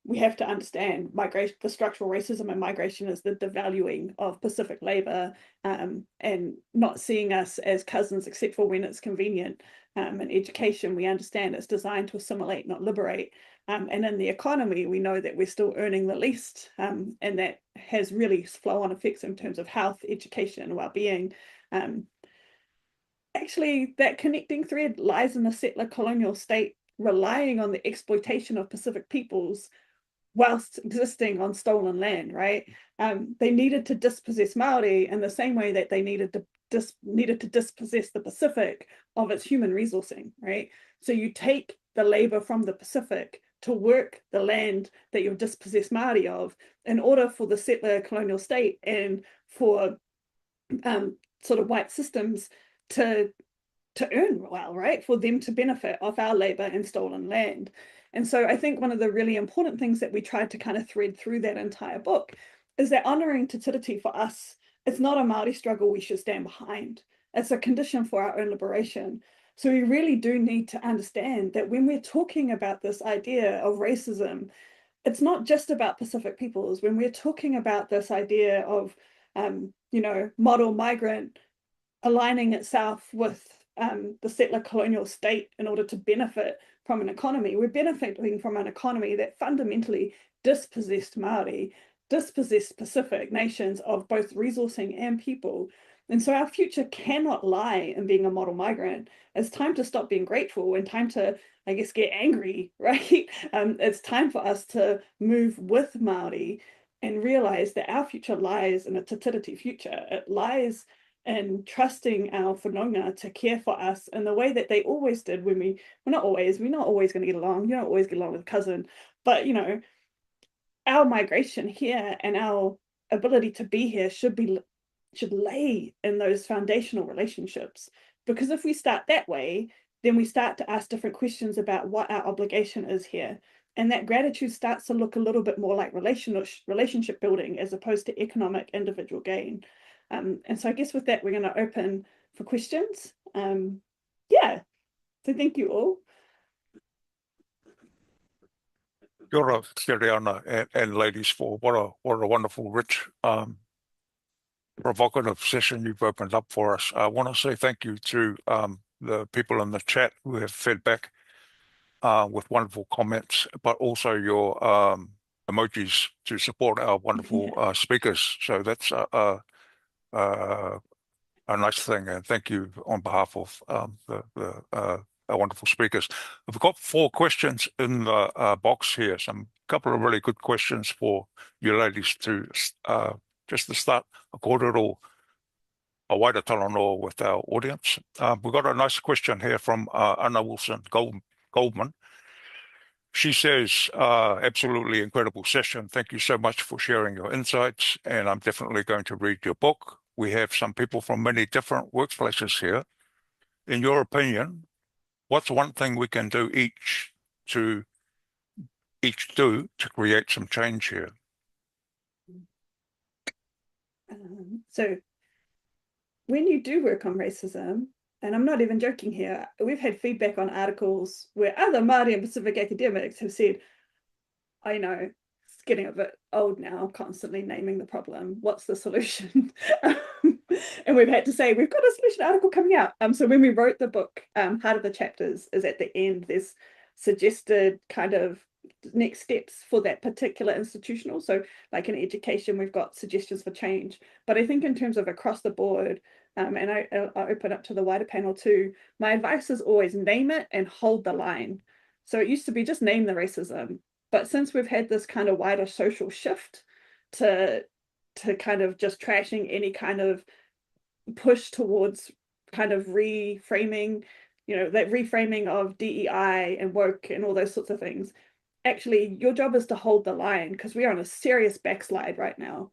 we have to understand migration, the structural racism and migration is the devaluing of Pacific labour, and not seeing us as cousins except for when it's convenient. In education, we understand it's designed to assimilate, not liberate. And in the economy, we know that we're still earning the least, and that has really flow-on effects in terms of health, education, and well-being. Actually, that connecting thread lies in the settler colonial state relying on the exploitation of Pacific peoples whilst existing on stolen land, right? They needed to dispossess Maori in the same way that they needed to dispossess the Pacific of its human resourcing, right? So you take the labor from the Pacific to work the land that you've dispossessed Maori of in order for the settler colonial state and for sort of white systems to earn well, right? For them to benefit off our labor and stolen land. And so I think one of the really important things that we tried to kind of thread through that entire book is that honouring Te Tiriti for us, it's not a Māori struggle we should stand behind. It's a condition for our own liberation. So we really do need to understand that when we're talking about this idea of racism, it's not just about Pacific peoples. When we're talking about this idea of, model migrant aligning itself with the settler colonial state in order to benefit from an economy, we're benefiting from an economy that fundamentally dispossessed Māori, dispossessed Pacific nations of both resourcing and people. And so our future cannot lie in being a model migrant. It's time to stop being grateful and time to, I guess, get angry, right? It's time for us to move with Māori and realize that our future lies in a Te Tiriti future. It lies and trusting our whanaunga to care for us in the way that they always did when we're not always going to get along. You don't always get along with a cousin, but our migration here and our ability to be here should lay in those foundational relationships. Because if we start that way, then we start to ask different questions about what our obligation is here. And that gratitude starts to look a little bit more like relationship building as opposed to economic individual gain. And so I guess with that, we're going to open for questions. So thank you all. Kia ora, Sereana and ladies, for what a wonderful, rich, provocative session you've opened up for us. I want to say thank you to the people in the chat who have fed back with wonderful comments, but also your emojis to support our wonderful speakers. So that's a nice thing, and thank you on behalf of our wonderful speakers. We've got 4 questions in the box here. Some couple of really good questions for you ladies to just to start a kōrero, a waida talanoa with our audience. We've got a nice question here from Anna Wilson Goldman. She says, absolutely incredible session. Thank you so much for sharing your insights, and I'm definitely going to read your book. We have some people from many different workplaces here. In your opinion, what's one thing we can do each to create some change here? So when you do work on racism, and I'm not even joking here, we've had feedback on articles where other Māori and Pacific academics have said, I know, it's getting a bit old now, constantly naming the problem. What's the solution? And we've had to say, we've got a solution article coming out. So when we wrote the book, part of the chapters is at the end, there's suggested kind of next steps for that particular institutional. So like in education, we've got suggestions for change. But I think in terms of across the board, and I open up to the wider panel too, my advice is always name it and hold the line. So it used to be just name the racism. But since we've had this kind of wider social shift to kind of just trashing any kind of push towards kind of reframing, that reframing of DEI and woke and all those sorts of things, actually your job is to hold the line because we are on a serious backslide right now.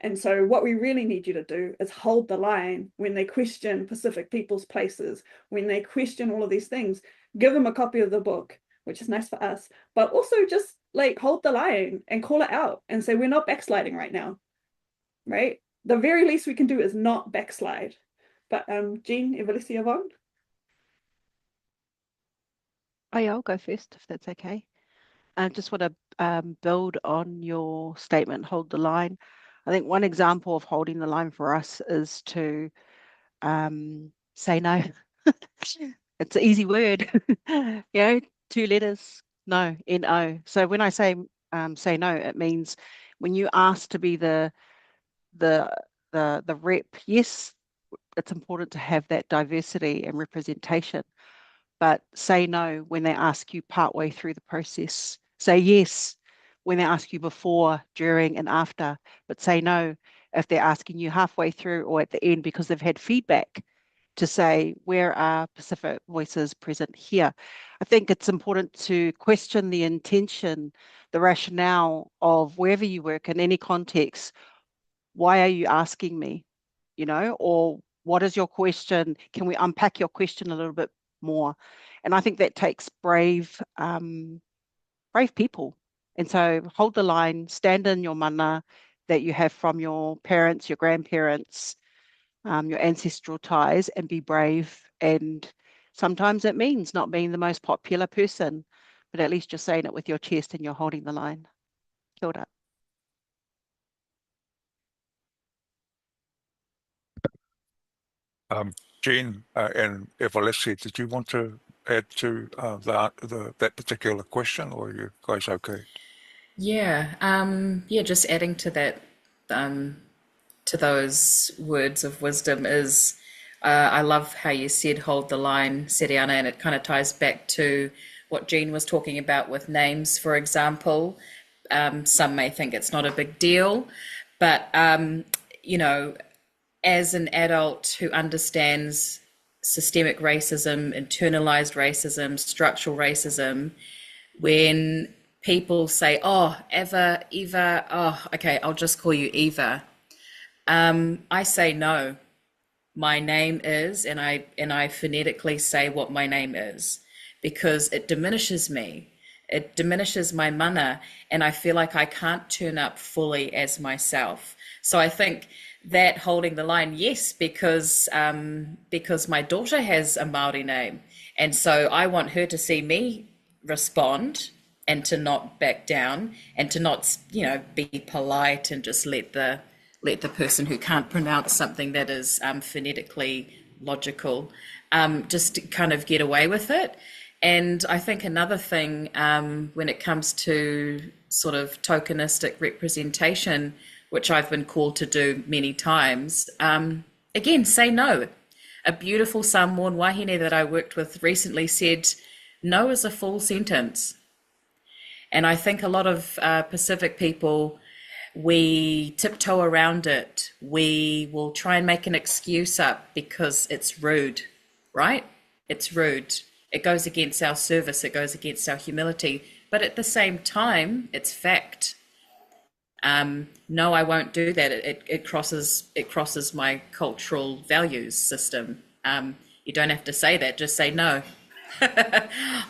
And so what we really need you to do is hold the line when they question Pacific people's places, when they question all of these things. Give them a copy of the book, which is nice for us, but also just like hold the line and call it out and say, we're not backsliding right now, right? The very least we can do is not backslide. But Jean, Evalesi, Yvonne? Oh, yeah, I'll go first if that's okay. I just want to build on your statement, hold the line. I think one example of holding the line for us is to say no. It's an easy word, you know, 2 letters, no, N-O. So when I say no, it means when you ask to be the the rep, yes, it's important to have that diversity and representation, but say no when they ask you partway through the process. Say yes when they ask you before, during, and after, but say no if they're asking you halfway through or at the end because they've had feedback to say, where are Pacific voices present here? I think it's important to question the intention, the rationale of wherever you work in any context. Why are you asking me? You know, or what is your question? Can we unpack your question a little bit more? And I think that takes brave people. And so hold the line, stand in your mana that you have from your parents, your grandparents, your ancestral ties, and be brave. And sometimes it means not being the most popular person, but at least you're saying it with your chest and you're holding the line. Kia ora. Jean and Evalesi, did you want to add to that particular question, or are you guys okay? Yeah, just adding to that, to those words of wisdom is, I love how you said hold the line, Sereana, and it kind of ties back to what Jean was talking about with names, for example. Some may think it's not a big deal, but, you know, as an adult who understands systemic racism, internalized racism, structural racism, when people say, oh, Eva, oh, okay, I'll just call you Eva. I say no. My name is, and I phonetically say what my name is, because it diminishes me. It diminishes my mana, and I feel like I can't turn up fully as myself. So I think that holding the line, yes, because my daughter has a Maori name, and so I want her to see me respond and to not back down and to not, you know, be polite and just let the person who can't pronounce something that is phonetically logical just kind of get away with it. And I think another thing when it comes to sort of tokenistic representation, which I've been called to do many times, again, say no. A beautiful Samoan wahine that I worked with recently said, no is a full sentence. And I think a lot of Pacific people, we tiptoe around it. We will try and make an excuse up because it's rude, right? It's rude. It goes against our service. It goes against our humility. But at the same time, it's fact. No, I won't do that. It crosses my cultural values system. You don't have to say that. Just say no.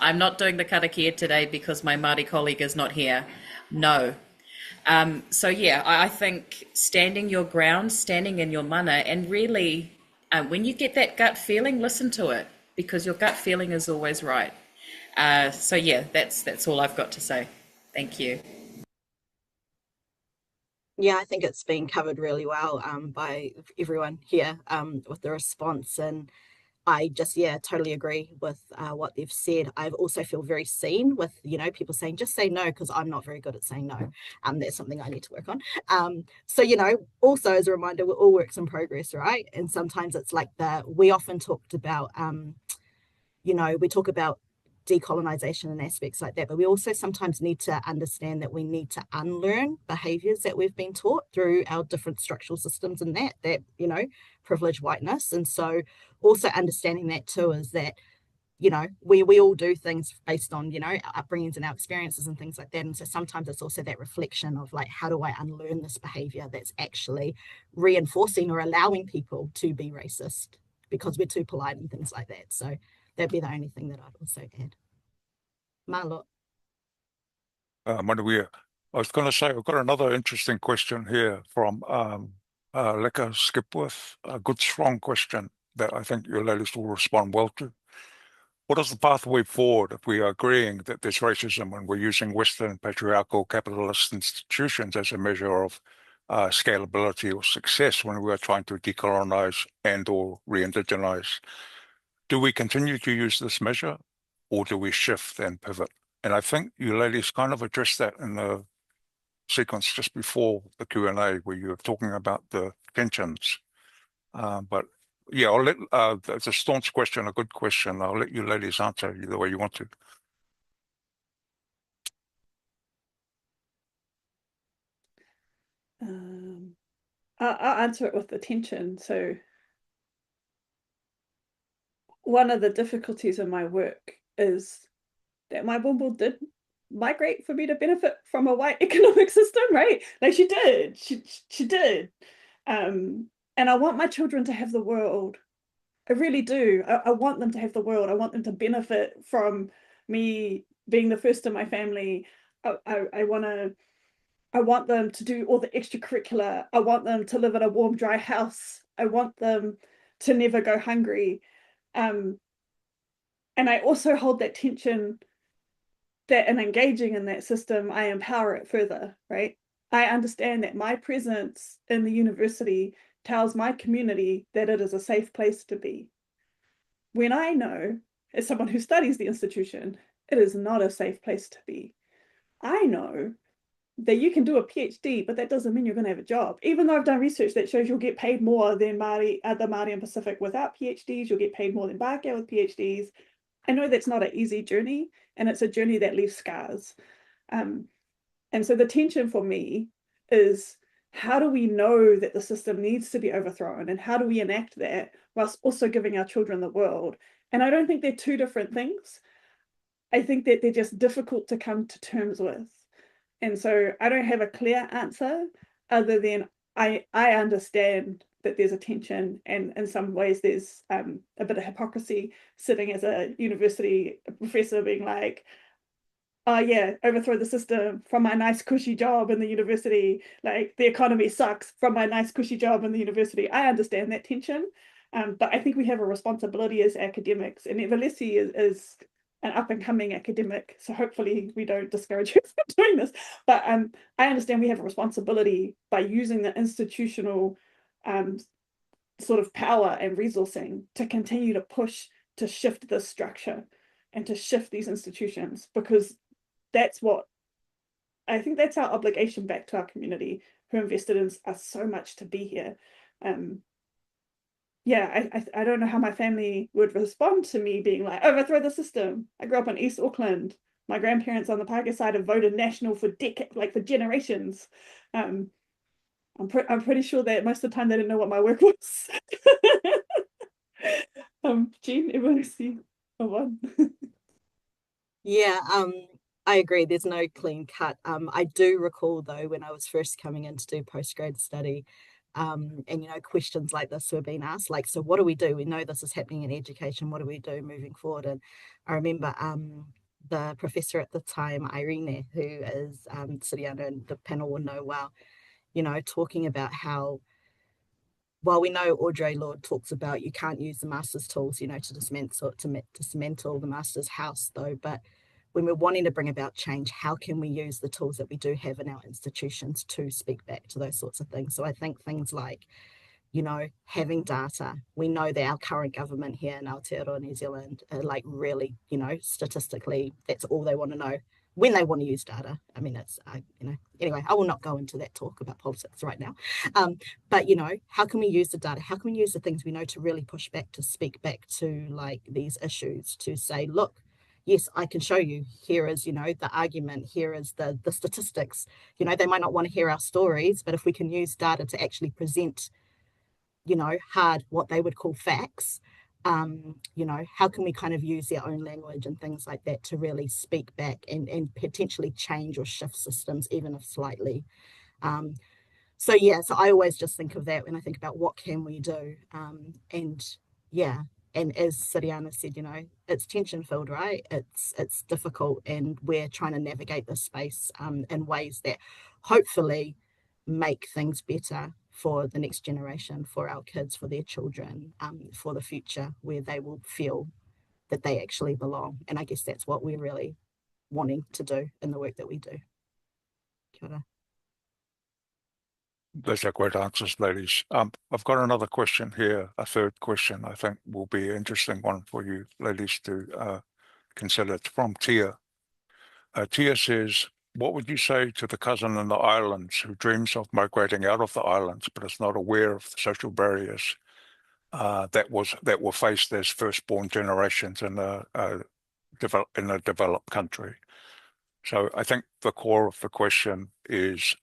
I'm not doing the karakia today because my Māori colleague is not here. No. So yeah, I think standing your ground, standing in your mana, and really, when you get that gut feeling, listen to it, because your gut feeling is always right. So yeah, that's all I've got to say. Thank you. Yeah, I think it's been covered really well by everyone here with the response. And I just, totally agree with what they've said. I also feel very seen with, people saying, just say no, because I'm not very good at saying no. That's something I need to work on. So, also as a reminder, we're all works in progress, right? And sometimes it's like we often talked about, we talk about decolonization and aspects like that, but we also sometimes need to understand that we need to unlearn behaviors that we've been taught through our different structural systems and that privilege whiteness. And so also understanding that too is that we all do things based on our upbringings and our experiences and things like that. And so sometimes it's also that reflection of like, how do I unlearn this behavior that's actually reinforcing or allowing people to be racist because we're too polite and things like that. So that'd be the only thing that I'd also add. Malo. Manuia, I was going to say, I've got another interesting question here from Leka Skipworth, a good, strong question that I think your ladies will respond well to. What is the pathway forward if we are agreeing that there's racism and we're using Western patriarchal capitalist institutions as a measure of scalability or success when we are trying to decolonize and or re-indigenize? Do we continue to use this measure or do we shift and pivot? And I think you ladies kind of addressed that in the sequence just before the Q&A where you were talking about the tensions. But yeah, I'll let, it's a staunch question, a good question. I'll let you ladies answer the way you want to. I'll answer it with the tension. So one of the difficulties in my work is that my bumble did migrate for me to benefit from a white economic system, right? Like she did, she did. And I want my children to have the world. I really do. I want them to have the world. I want them to benefit from me being the first in my family. I want them to do all the extracurricular. I want them to live in a warm, dry house. I want them to never go hungry. And I also hold that tension that in engaging in that system, I empower it further, right? I understand that my presence in the university tells my community that it is a safe place to be. When I know, as someone who studies the institution, it is not a safe place to be. I know that you can do a PhD, but that doesn't mean you're going to have a job. Even though I've done research that shows you'll get paid more than Māori, the Māori and Pacific without PhDs, you'll get paid more than Pākehā with PhDs. I know that's not an easy journey, and it's a journey that leaves scars. And so the tension for me is, how do we know that the system needs to be overthrown, and how do we enact that whilst also giving our children the world? And I don't think they're two different things. I think that they're just difficult to come to terms with. And so I don't have a clear answer other than I understand that there's a tension, and in some ways there's a bit of hypocrisy sitting as a university professor being like, oh yeah, overthrow the system from my nice cushy job in the university. Like the economy sucks from my nice cushy job in the university. I understand that tension, but I think we have a responsibility as academics, and Evalesi is an up-and-coming academic, so hopefully we don't discourage her from doing this. But I understand we have a responsibility by using the institutional sort of power and resourcing to continue to push to shift this structure and to shift these institutions, because that's what I think, that's our obligation back to our community who invested in us so much to be here. Yeah, I don't know how my family would respond to me being like, overthrow the system. I grew up in East Auckland. My grandparents on the Pākehā side have voted national for decades, like for generations. I'm pretty sure that most of the time they didn't know what my work was. Jean, Evalesi, Yvonne. Yeah, I agree. There's no clean cut. I do recall though, when I was first coming in to do postgrad study, and questions like this were being asked, like, so what do we do? We know this is happening in education. What do we do moving forward? And I remember the professor at the time, Irene, who is Sereana, and the panel will know well, talking about how, while we know Audre Lorde talks about you can't use the master's tools, to dismantle the master's house, though, but when we're wanting to bring about change, how can we use the tools that we do have in our institutions to speak back to those sorts of things? So I think things like, having data. We know that our current government here in Aotearoa, New Zealand, like really, statistically, that's all they want to know when they want to use data. I mean, it's, anyway, I will not go into that talk about politics right now. But, how can we use the data? How can we use the things we know to really push back, to speak back to like these issues, to say, look, yes, I can show you, here is, the argument, here is the statistics. They might not want to hear our stories, but if we can use data to actually present, hard, what they would call facts, how can we kind of use their own language and things like that to really speak back and potentially change or shift systems, even if slightly. So I always just think of that when I think about what can we do. And as Sereana said, it's tension filled, right? It's difficult, and we're trying to navigate this space in ways that hopefully make things better for the next generation, for our kids, for their children, for the future, where they will feel that they actually belong. And I guess that's what we're really wanting to do in the work that we do. Kia ora. Those are great answers, ladies. I've got another question here, a third question I think will be an interesting one for you ladies to consider. It's from Tia. Tia says, what would you say to the cousin in the islands who dreams of migrating out of the islands but is not aware of the social barriers that were faced as firstborn generations in a developed country? So I think the core of the question is,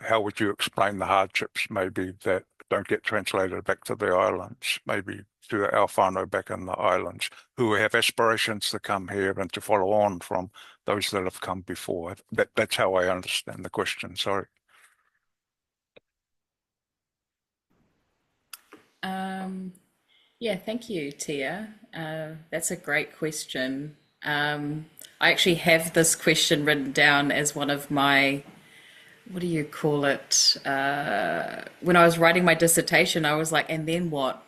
how would you explain the hardships maybe that don't get translated back to the islands, maybe to our whānau back in the islands, who have aspirations to come here and to follow on from those that have come before? That's how I understand the question. Sorry. Yeah, thank you, Tia. That's a great question. I actually have this question written down as one of my, what do you call it? When I was writing my dissertation, I was like, and then what?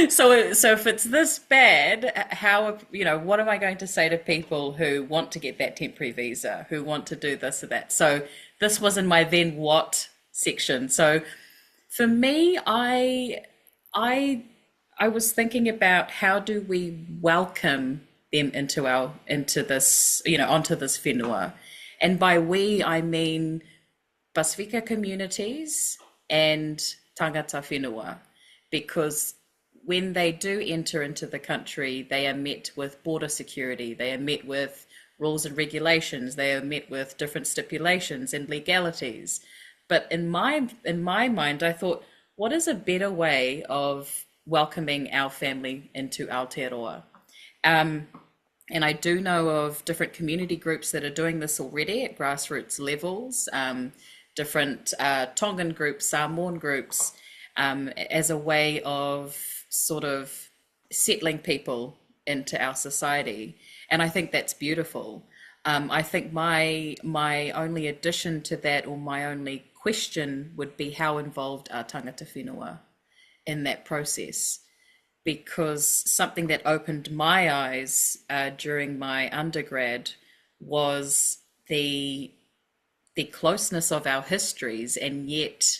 So if it's this bad, how, what am I going to say to people who want to get that temporary visa, who want to do this or that? So this was in my then what section. So for me, I was thinking about how do we welcome them into this, onto this whenua. And by we, I mean Pasifika communities and tangata whenua, because when they do enter into the country, they are met with border security, they are met with rules and regulations, they are met with different stipulations and legalities. But in my mind, I thought, what is a better way of welcoming our family into Aotearoa? And I do know of different community groups that are doing this already at grassroots levels, different Tongan groups, Samoan groups, as a way of sort of settling people into our society. And I think that's beautiful. I think my only addition to that, or my only question, would be how involved are tangata whenua in that process? Because something that opened my eyes during my undergrad was the closeness of our histories, and yet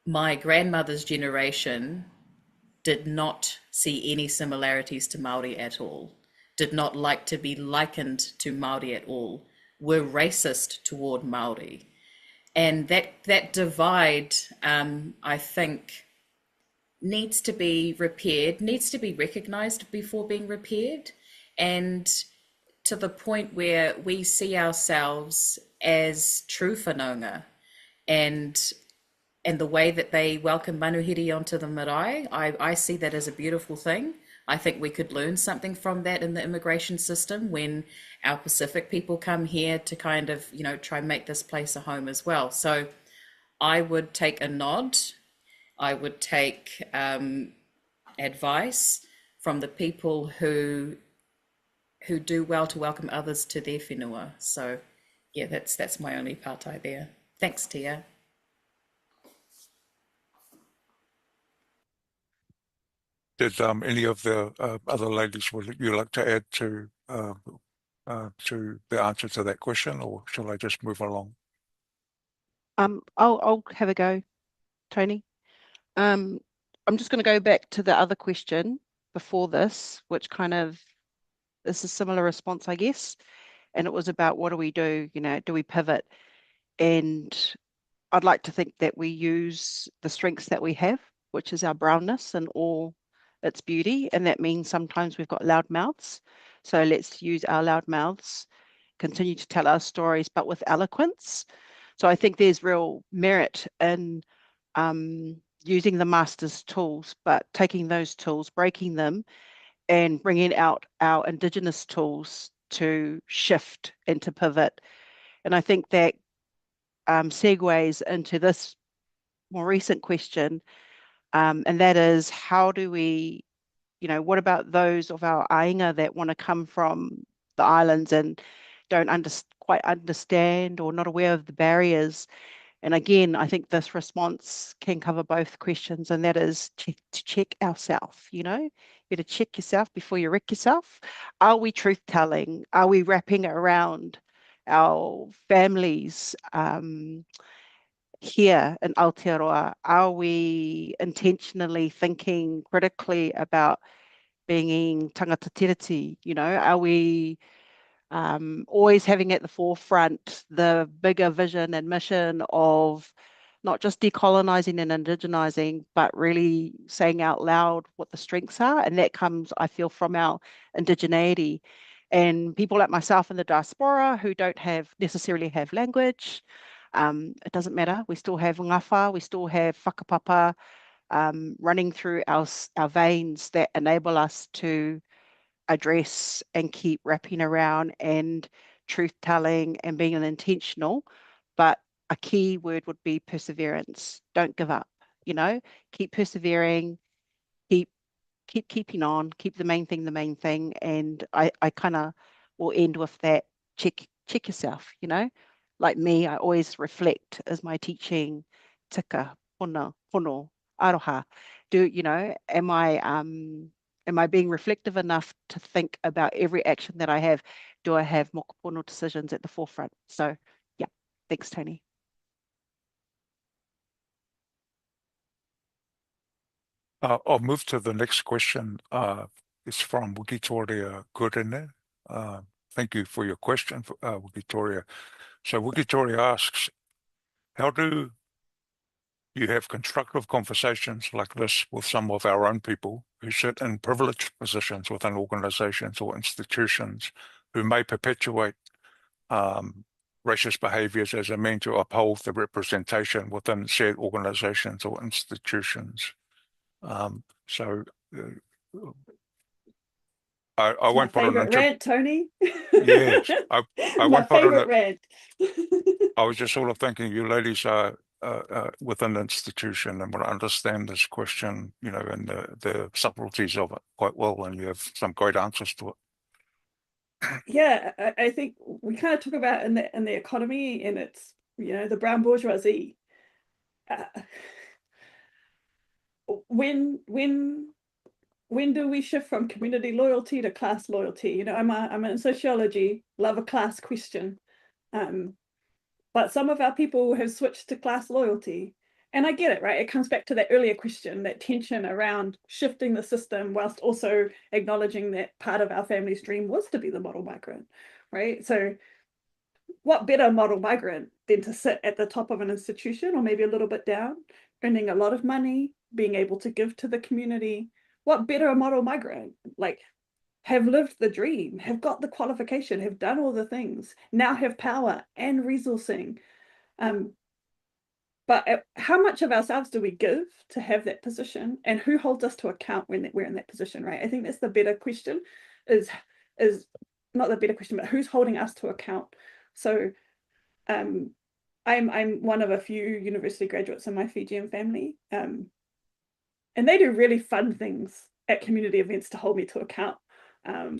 my grandmother's generation did not see any similarities to Māori at all, did not like to be likened to Māori at all, were racist toward Māori. And that divide, I think, needs to be repaired, needs to be recognized before being repaired, and to the point where we see ourselves as true whanaunga, and the way that they welcome manuhiri onto the marae, I see that as a beautiful thing. I think we could learn something from that in the immigration system when our Pacific people come here to kind of, try and make this place a home as well. So I would take a nod. I would take advice from the people who do well to welcome others to their whenua. So yeah, that's my only partai there. Thanks, Tia. Did any of the other ladies, would you like to add to the answer to that question, or shall I just move along? I'll have a go, Tony. I'm just going to go back to the other question before this, which kind of is a similar response, I guess. And it was about, what do we do? Do we pivot? And I'd like to think that we use the strengths that we have, which is our brownness and all its beauty. And that means sometimes we've got loud mouths. So let's use our loud mouths, continue to tell our stories, but with eloquence. So I think there's real merit in using the master's tools, but taking those tools, breaking them, and bringing out our Indigenous tools to shift and to pivot. And I think that segues into this more recent question, and that is, how do we, what about those of our ainga that want to come from the islands and don't quite understand or not aware of the barriers? And again, I think this response can cover both questions, and that is to check ourselves, you know, you to check yourself before you wreck yourself. Are we truth-telling? Are we wrapping around our families here in Aotearoa? Are we intentionally thinking critically about being tangata tiriti? You know, are we always having at the forefront the bigger vision and mission of not just decolonizing and indigenizing, but really saying out loud what the strengths are? And that comes, I feel, from our indigeneity. And people like myself in the diaspora who don't necessarily have language, it doesn't matter. We still have ngafa, we still have whakapapa running through our veins that enable us to address and keep wrapping around and truth telling and being intentional. But a key word would be perseverance. Don't give up, you know, keep persevering, keep keeping on, keep the main thing. And I kind of will end with that. Check yourself, you know, like me, I always reflect as my teaching tika, pono, aroha. You know, am I being reflective enough to think about every action that I have? Do I have mokopono decisions at the forefront? So yeah, thanks, Tony. I'll move to the next question. It's from Wikitoria Kurene. Thank you for your question, Wikitoria. So Wikitoria asks, how do you have constructive conversations like this with some of our own people who sit in privileged positions within organizations or institutions who may perpetuate racist behaviors as a mean to uphold the representation within said organizations or institutions? So I won't put favorite rant, Tony. Yes, I My won't put favorite rant. I was just sort of thinking you ladies are within the institution and will understand this question, you know, and the subtleties of it quite well, and you have some great answers to it. Yeah, I think we kind of talk about in the economy, and it's, you know, the brown bourgeoisie. When do we shift from community loyalty to class loyalty? You know, I'm in sociology, love a class question. But some of our people have switched to class loyalty. And I get it, right? It comes back to that earlier question, that tension around shifting the system whilst also acknowledging that part of our family's dream was to be the model migrant, right? So what better model migrant than to sit at the top of an institution, or maybe a little bit down, earning a lot of money, being able to give to the community? What better a model migrant? Like, have lived the dream, have got the qualification, have done all the things, now have power and resourcing. But how much of ourselves do we give to have that position, and who holds us to account when we're in that position, right? I think that's the better question, is not the better question, but who's holding us to account. So I'm one of a few university graduates in my Fijian family, and they do really fun things at community events to hold me to account.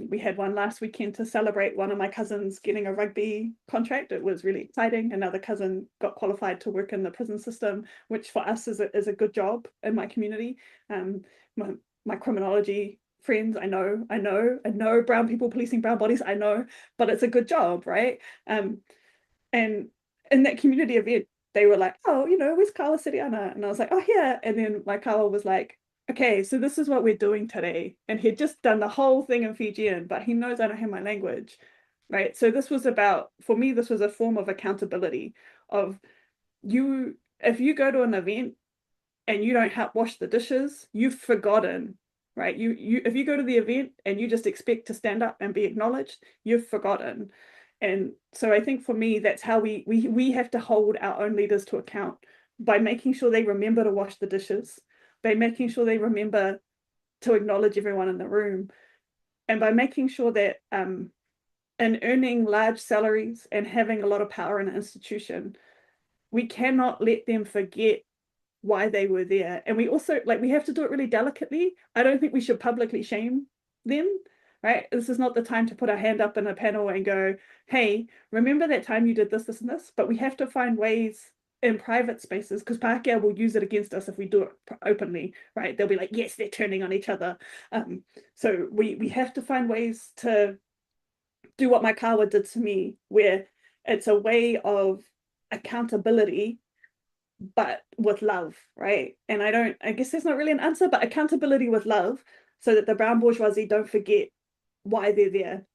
We had one last weekend to celebrate one of my cousins getting a rugby contract. It was really exciting. Another cousin got qualified to work in the prison system, which for us is a good job in my community. My criminology friends, I know brown people policing brown bodies, I know, but it's a good job, right? And in that community event, they were like, oh, you know, where's Kala Sereana? And I was like, oh, yeah. And then my Kala was like, okay, so this is what we're doing today. And he'd just done the whole thing in Fijian, but he knows I don't have my language, right? So this was about, for me, this was a form of accountability of you. If you go to an event and you don't help wash the dishes, you've forgotten, right? If you go to the event and you just expect to stand up and be acknowledged, you've forgotten. And so I think for me, that's how we have to hold our own leaders to account, by making sure they remember to wash the dishes, by making sure they remember to acknowledge everyone in the room, and by making sure that in earning large salaries and having a lot of power in an institution, we cannot let them forget why they were there. And we also, like, we have to do it really delicately. I don't think we should publicly shame them, right? This is not the time to put our hand up in a panel and go, hey, remember that time you did this, this, and this? But we have to find ways in private spaces, because Pākehā will use it against us if we do it openly, right? They'll be like, yes, they're turning on each other. So we have to find ways to do what my kawa did to me, where it's a way of accountability, but with love, right? And I guess there's not really an answer, but accountability with love, so that the brown bourgeoisie don't forget why they're there,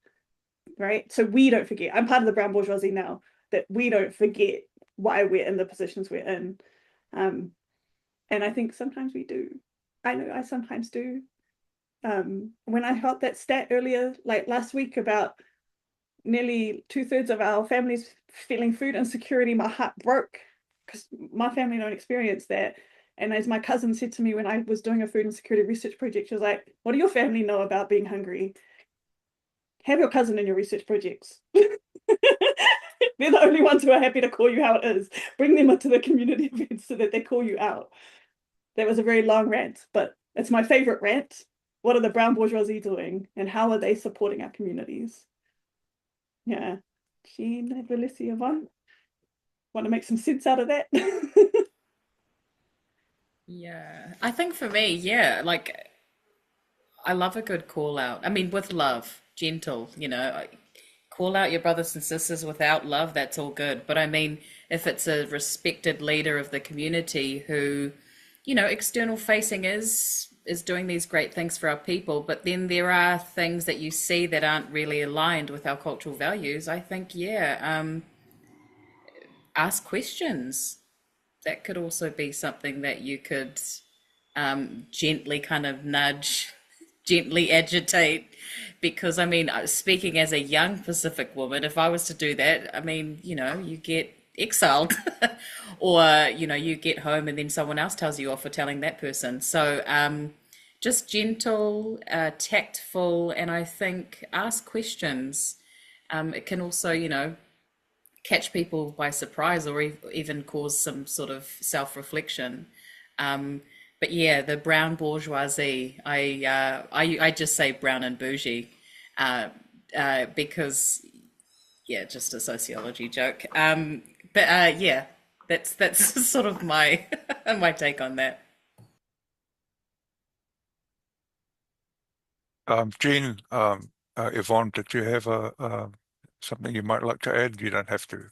right? So we don't forget. I'm part of the brown bourgeoisie now, that we don't forget why we're in the positions we're in. And I think sometimes we do. I know I sometimes do. When I heard that stat earlier, like last week, about nearly 2/3 of our families feeling food insecurity, my heart broke, because my family don't experience that. And as my cousin said to me when I was doing a food insecurity research project, she was like, what do your family know about being hungry? Have your cousin in your research projects. They're the only ones who are happy to call you how it is. Bring them into the community events so that they call you out. That was a very long rant, but it's my favorite rant. What are the brown bourgeoisie doing, and how are they supporting our communities? Yeah. Jean, Evalesi, Yvonne, want to make some sense out of that? Yeah, I think for me, yeah, like I love a good call out. I mean, with love, gentle, call out your brothers and sisters without love, that's all good. But I mean, if it's a respected leader of the community who, external facing is doing these great things for our people, but then there are things that you see that aren't really aligned with our cultural values, I think, ask questions. That could also be something that you could gently kind of nudge, gently agitate. Because, I mean, speaking as a young Pacific woman, if I was to do that, I mean, you get exiled or, you get home and then someone else tells you off for telling that person. So just gentle, tactful, and I think ask questions. It can also, catch people by surprise, or even cause some sort of self-reflection. But yeah, the brown bourgeoisie, I just say brown and bougie, because just a sociology joke. But yeah, that's sort of my my take on that. Jean, Yvonne, did you have something you might like to add? You don't have to.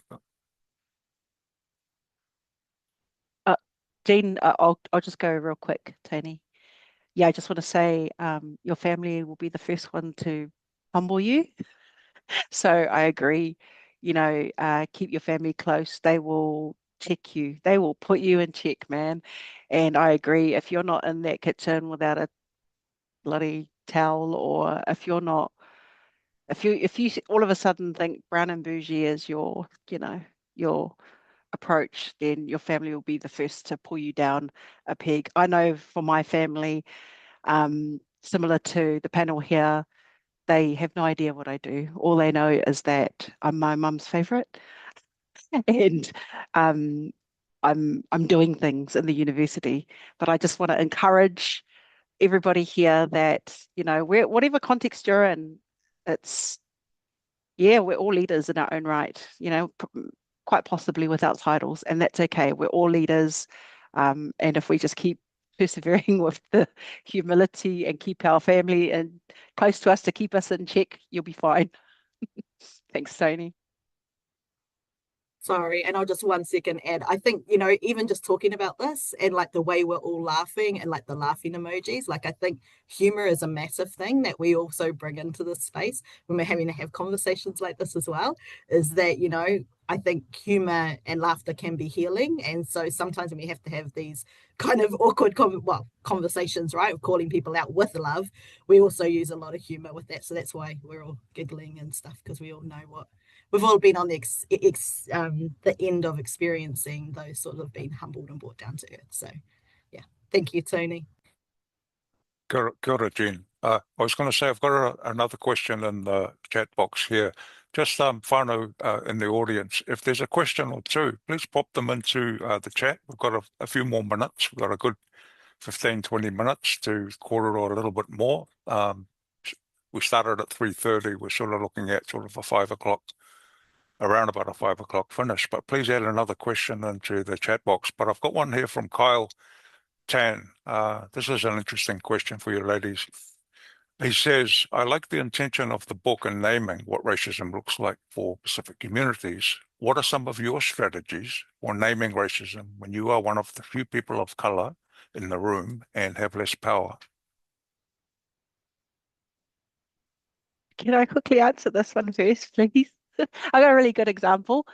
Jean, I'll just go real quick, Tony. Yeah, I just want to say your family will be the first one to humble you. So I agree, keep your family close. They will check you. They will put you in check, man. And I agree, if you're not in that kitchen without a bloody towel, or if you all of a sudden think brown and bougie is your approach, then your family will be the first to pull you down a peg. I know for my family, similar to the panel here, they have no idea what I do. All they know is that I'm my mum's favorite, and I'm doing things in the university. But I just want to encourage everybody here that, whatever context you're in, we're all leaders in our own right, quite possibly without titles, and that's okay. We're all leaders. And if we just keep persevering with the humility and keep our family and close to us to keep us in check, you'll be fine. Thanks, Tony. Sorry, and I'll just 1 second add. I think, even just talking about this and like the way we're all laughing and like the laughing emojis, like I think humor is a massive thing that we also bring into this space when we're having to have conversations like this as well, is that, I think humor and laughter can be healing. And so sometimes when we have to have these kind of awkward conversations, right, of calling people out with love, we also use a lot of humor with that. So that's why we're all giggling and stuff, because we all know what we've all been on the end of experiencing those sort of being humbled and brought down to earth. So yeah, thank you, Tony. Kia ora, Jean. I was going to say I've got another question in the chat box here. Just whānau in the audience, if there's a question or two, please pop them into the chat. We've got a few more minutes. We've got a good 15, 20 minutes to kōrero a little bit more. We started at 3:30. We're sort of looking at sort of a 5 o'clock around about a 5 o'clock finish. But please add another question into the chat box. But I've got one here from Kyle Tan. This is an interesting question for you ladies. He says, I like the intention of the book in naming what racism looks like for Pacific communities. What are some of your strategies for naming racism when you are one of the few people of color in the room and have less power? Can I quickly answer this one first, please? I got a really good example.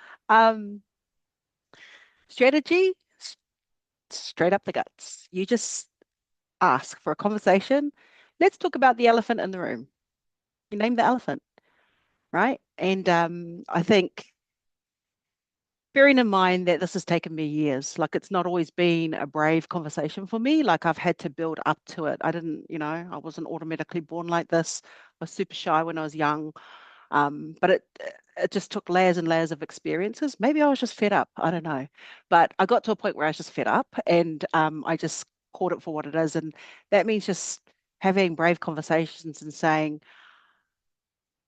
Strategy, straight up the guts. You just ask for a conversation. Let's talk about the elephant in the room. You name the elephant, right? And I think bearing in mind that this has taken me years, like it's not always been a brave conversation for me. Like I've had to build up to it. I didn't, I wasn't automatically born like this. I was super shy when I was young. But it just took layers and layers of experiences. Maybe I was just fed up. I don't know. But I got to a point where I was just fed up and I just called it for what it is. And that means just having brave conversations and saying,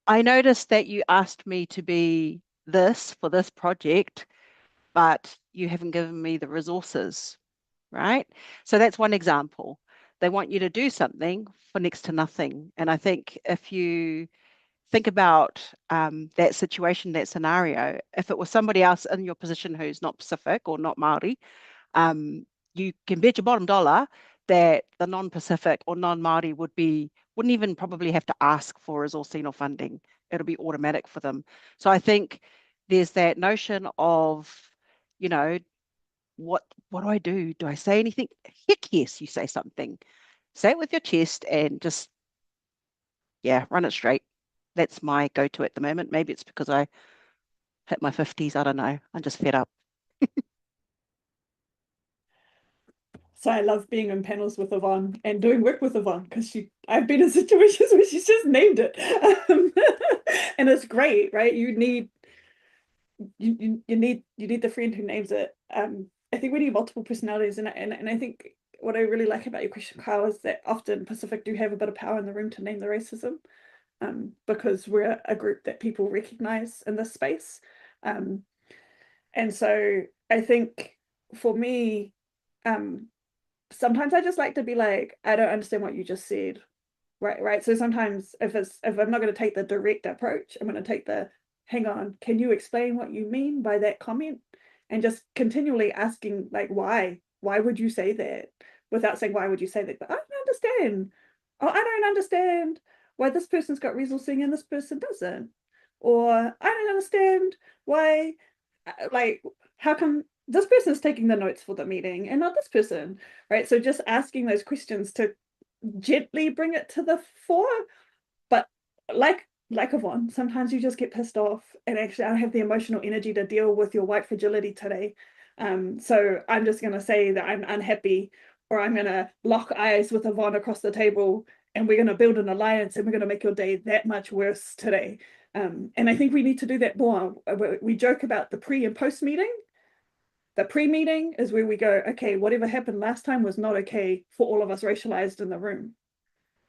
I noticed that you asked me to be this for this project, but you haven't given me the resources, right? So that's one example. They want you to do something for next to nothing. And I think if you think about that situation, that scenario, if it was somebody else in your position who's not Pacific or not Māori, you can bet your bottom dollar that the non-Pacific or non-Māori wouldn't even probably have to ask for resourcing or funding. It'll be automatic for them. So I think there's that notion of, what do I do? Do I say anything? Heck yes, you say something. Say it with your chest and just, run it straight. That's my go-to at the moment. Maybe it's because I hit my 50s. I don't know. I'm just fed up. So I love being in panels with Yvonne and doing work with Yvonne because I've been in situations where she's just named it. And it's great, right? You need the friend who names it. I think we need multiple personalities, and I think what I really like about your question, Kyle, is that often Pacific do have a bit of power in the room to name the racism, because we're a group that people recognize in this space. And so I think for me, sometimes I just like to be like, I don't understand what you just said. Right. So sometimes if I'm not going to take the direct approach, I'm going to take the, hang on, can you explain what you mean by that comment? And just continually asking, like, why would you say that, without saying, why would you say that? But I don't understand. Oh, I don't understand why this person's got resourcing and this person doesn't. Or I don't understand why, like, how come this person's taking the notes for the meeting and not this person, right? So just asking those questions to gently bring it to the fore. But like Yvonne, sometimes you just get pissed off, and actually I don't have the emotional energy to deal with your white fragility today. So I'm just going to say that I'm unhappy, or I'm going to lock eyes with Yvonne across the table, and we're going to build an alliance, and we're going to make your day that much worse today. And I think we need to do that more. We joke about the pre and post meeting. The pre-meeting is where we go, okay, whatever happened last time was not okay for all of us racialized in the room.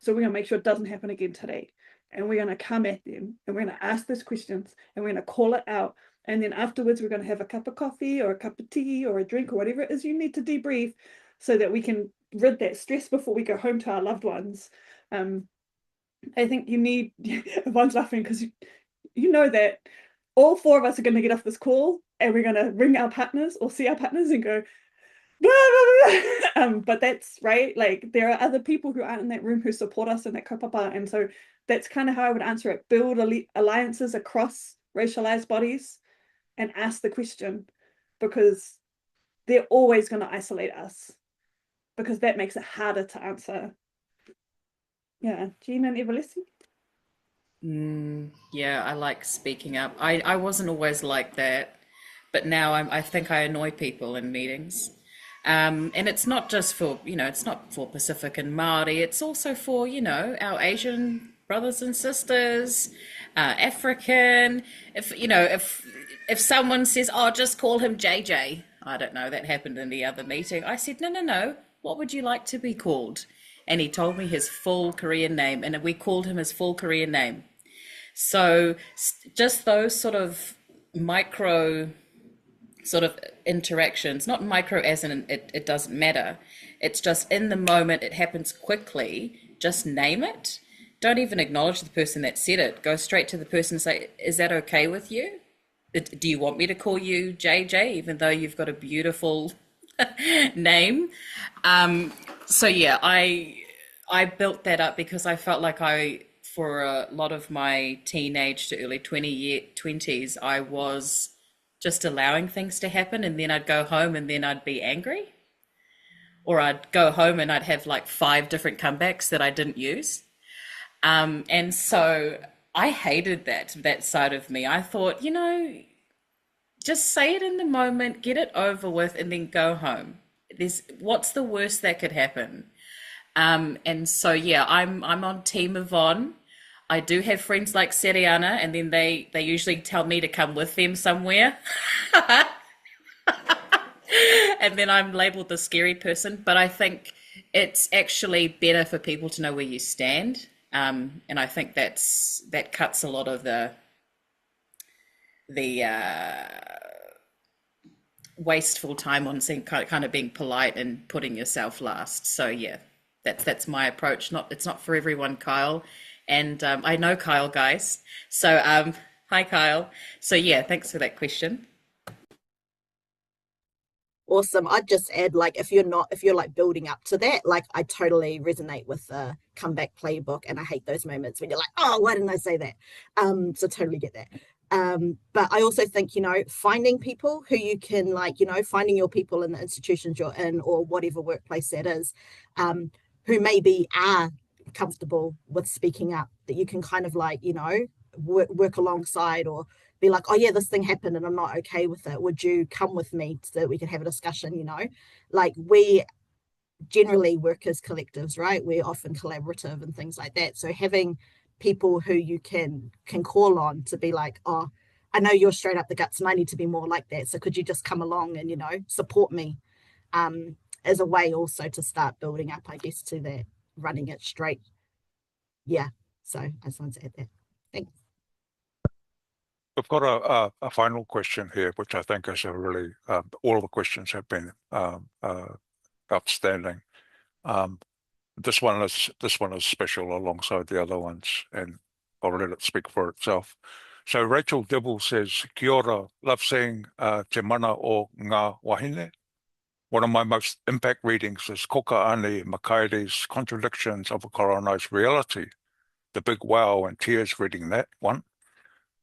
So we're going to make sure it doesn't happen again today. And we're going to come at them, and we're going to ask those questions, and we're going to call it out. And then afterwards, we're going to have a cup of coffee or a cup of tea or a drink or whatever it is you need to debrief, so that we can rid that stress before we go home to our loved ones. I think you need, everyone's laughing because you know that all four of us are going to get off this call, and we're going to ring our partners or see our partners and go, blah, blah, blah. But that's right. Like, there are other people who aren't in that room who support us in that kaupapa. And so that's kind of how I would answer it. Build alliances across racialized bodies and ask the question, because they're always going to isolate us, because that makes it harder to answer. Yeah, Jean and Evalesi? Yeah, I like speaking up. I wasn't always like that, but now I think I annoy people in meetings. And it's not just for, it's not for Pacific and Māori, it's also for, our Asian brothers and sisters, African. If someone says, oh, just call him JJ, I don't know, that happened in the other meeting. I said, no, what would you like to be called? And he told me his full Korean name, and we called him his full Korean name. So just those sort of micro sort of interactions, not micro as in it doesn't matter. It's just in the moment, it happens quickly. Just name it. Don't even acknowledge the person that said it. Go straight to the person and say, is that okay with you? Do you want me to call you JJ, even though you've got a beautiful name? So yeah, I built that up because I felt like for a lot of my teenage to early 20s, I was just allowing things to happen, and then I'd go home and then I'd be angry. Or I'd go home and I'd have like 5 different comebacks that I didn't use. And so I hated that side of me. I thought, just say it in the moment, get it over with, and then go home. What's the worst that could happen? And so, yeah, I'm on Team Yvonne. I do have friends like Sereana, and then they usually tell me to come with them somewhere. And then I'm labeled the scary person. But I think it's actually better for people to know where you stand. And I think that cuts a lot of the wasteful time on kind of being polite and putting yourself last. So yeah, that's my approach. It's not for everyone, Kyle. And I know Kyle, guys. So hi, Kyle. So yeah, thanks for that question. Awesome. I'd just add, like, if you're like building up to that, like, I totally resonate with the comeback playbook, and I hate those moments when you're like, oh, why didn't I say that? So totally get that. But I also think, finding people who you can, like, finding your people in the institutions you're in, or whatever workplace that is, who maybe are comfortable with speaking up, that you can kind of like, work alongside, or be like, oh yeah, this thing happened and I'm not okay with it. Would you come with me so that we can have a discussion? Like, we generally work as collectives, right? We're often collaborative and things like that. So having people who you can call on to be like, oh, I know you're straight up the guts and I need to be more like that. So could you just come along and, support me, as a way also to start building up, I guess, to that running it straight. Yeah. So I just wanted to add that. Thanks. We've got a final question here, which I think is a really, all the questions have been outstanding. This one is special alongside the other ones, and I'll let it speak for itself. So Rachel Dibble says, Kia ora, love seeing te mana o ngā wahine. One of my most impact readings is Koka Makaire's Contradictions of a Colonized Reality. The big wow and tears reading that one.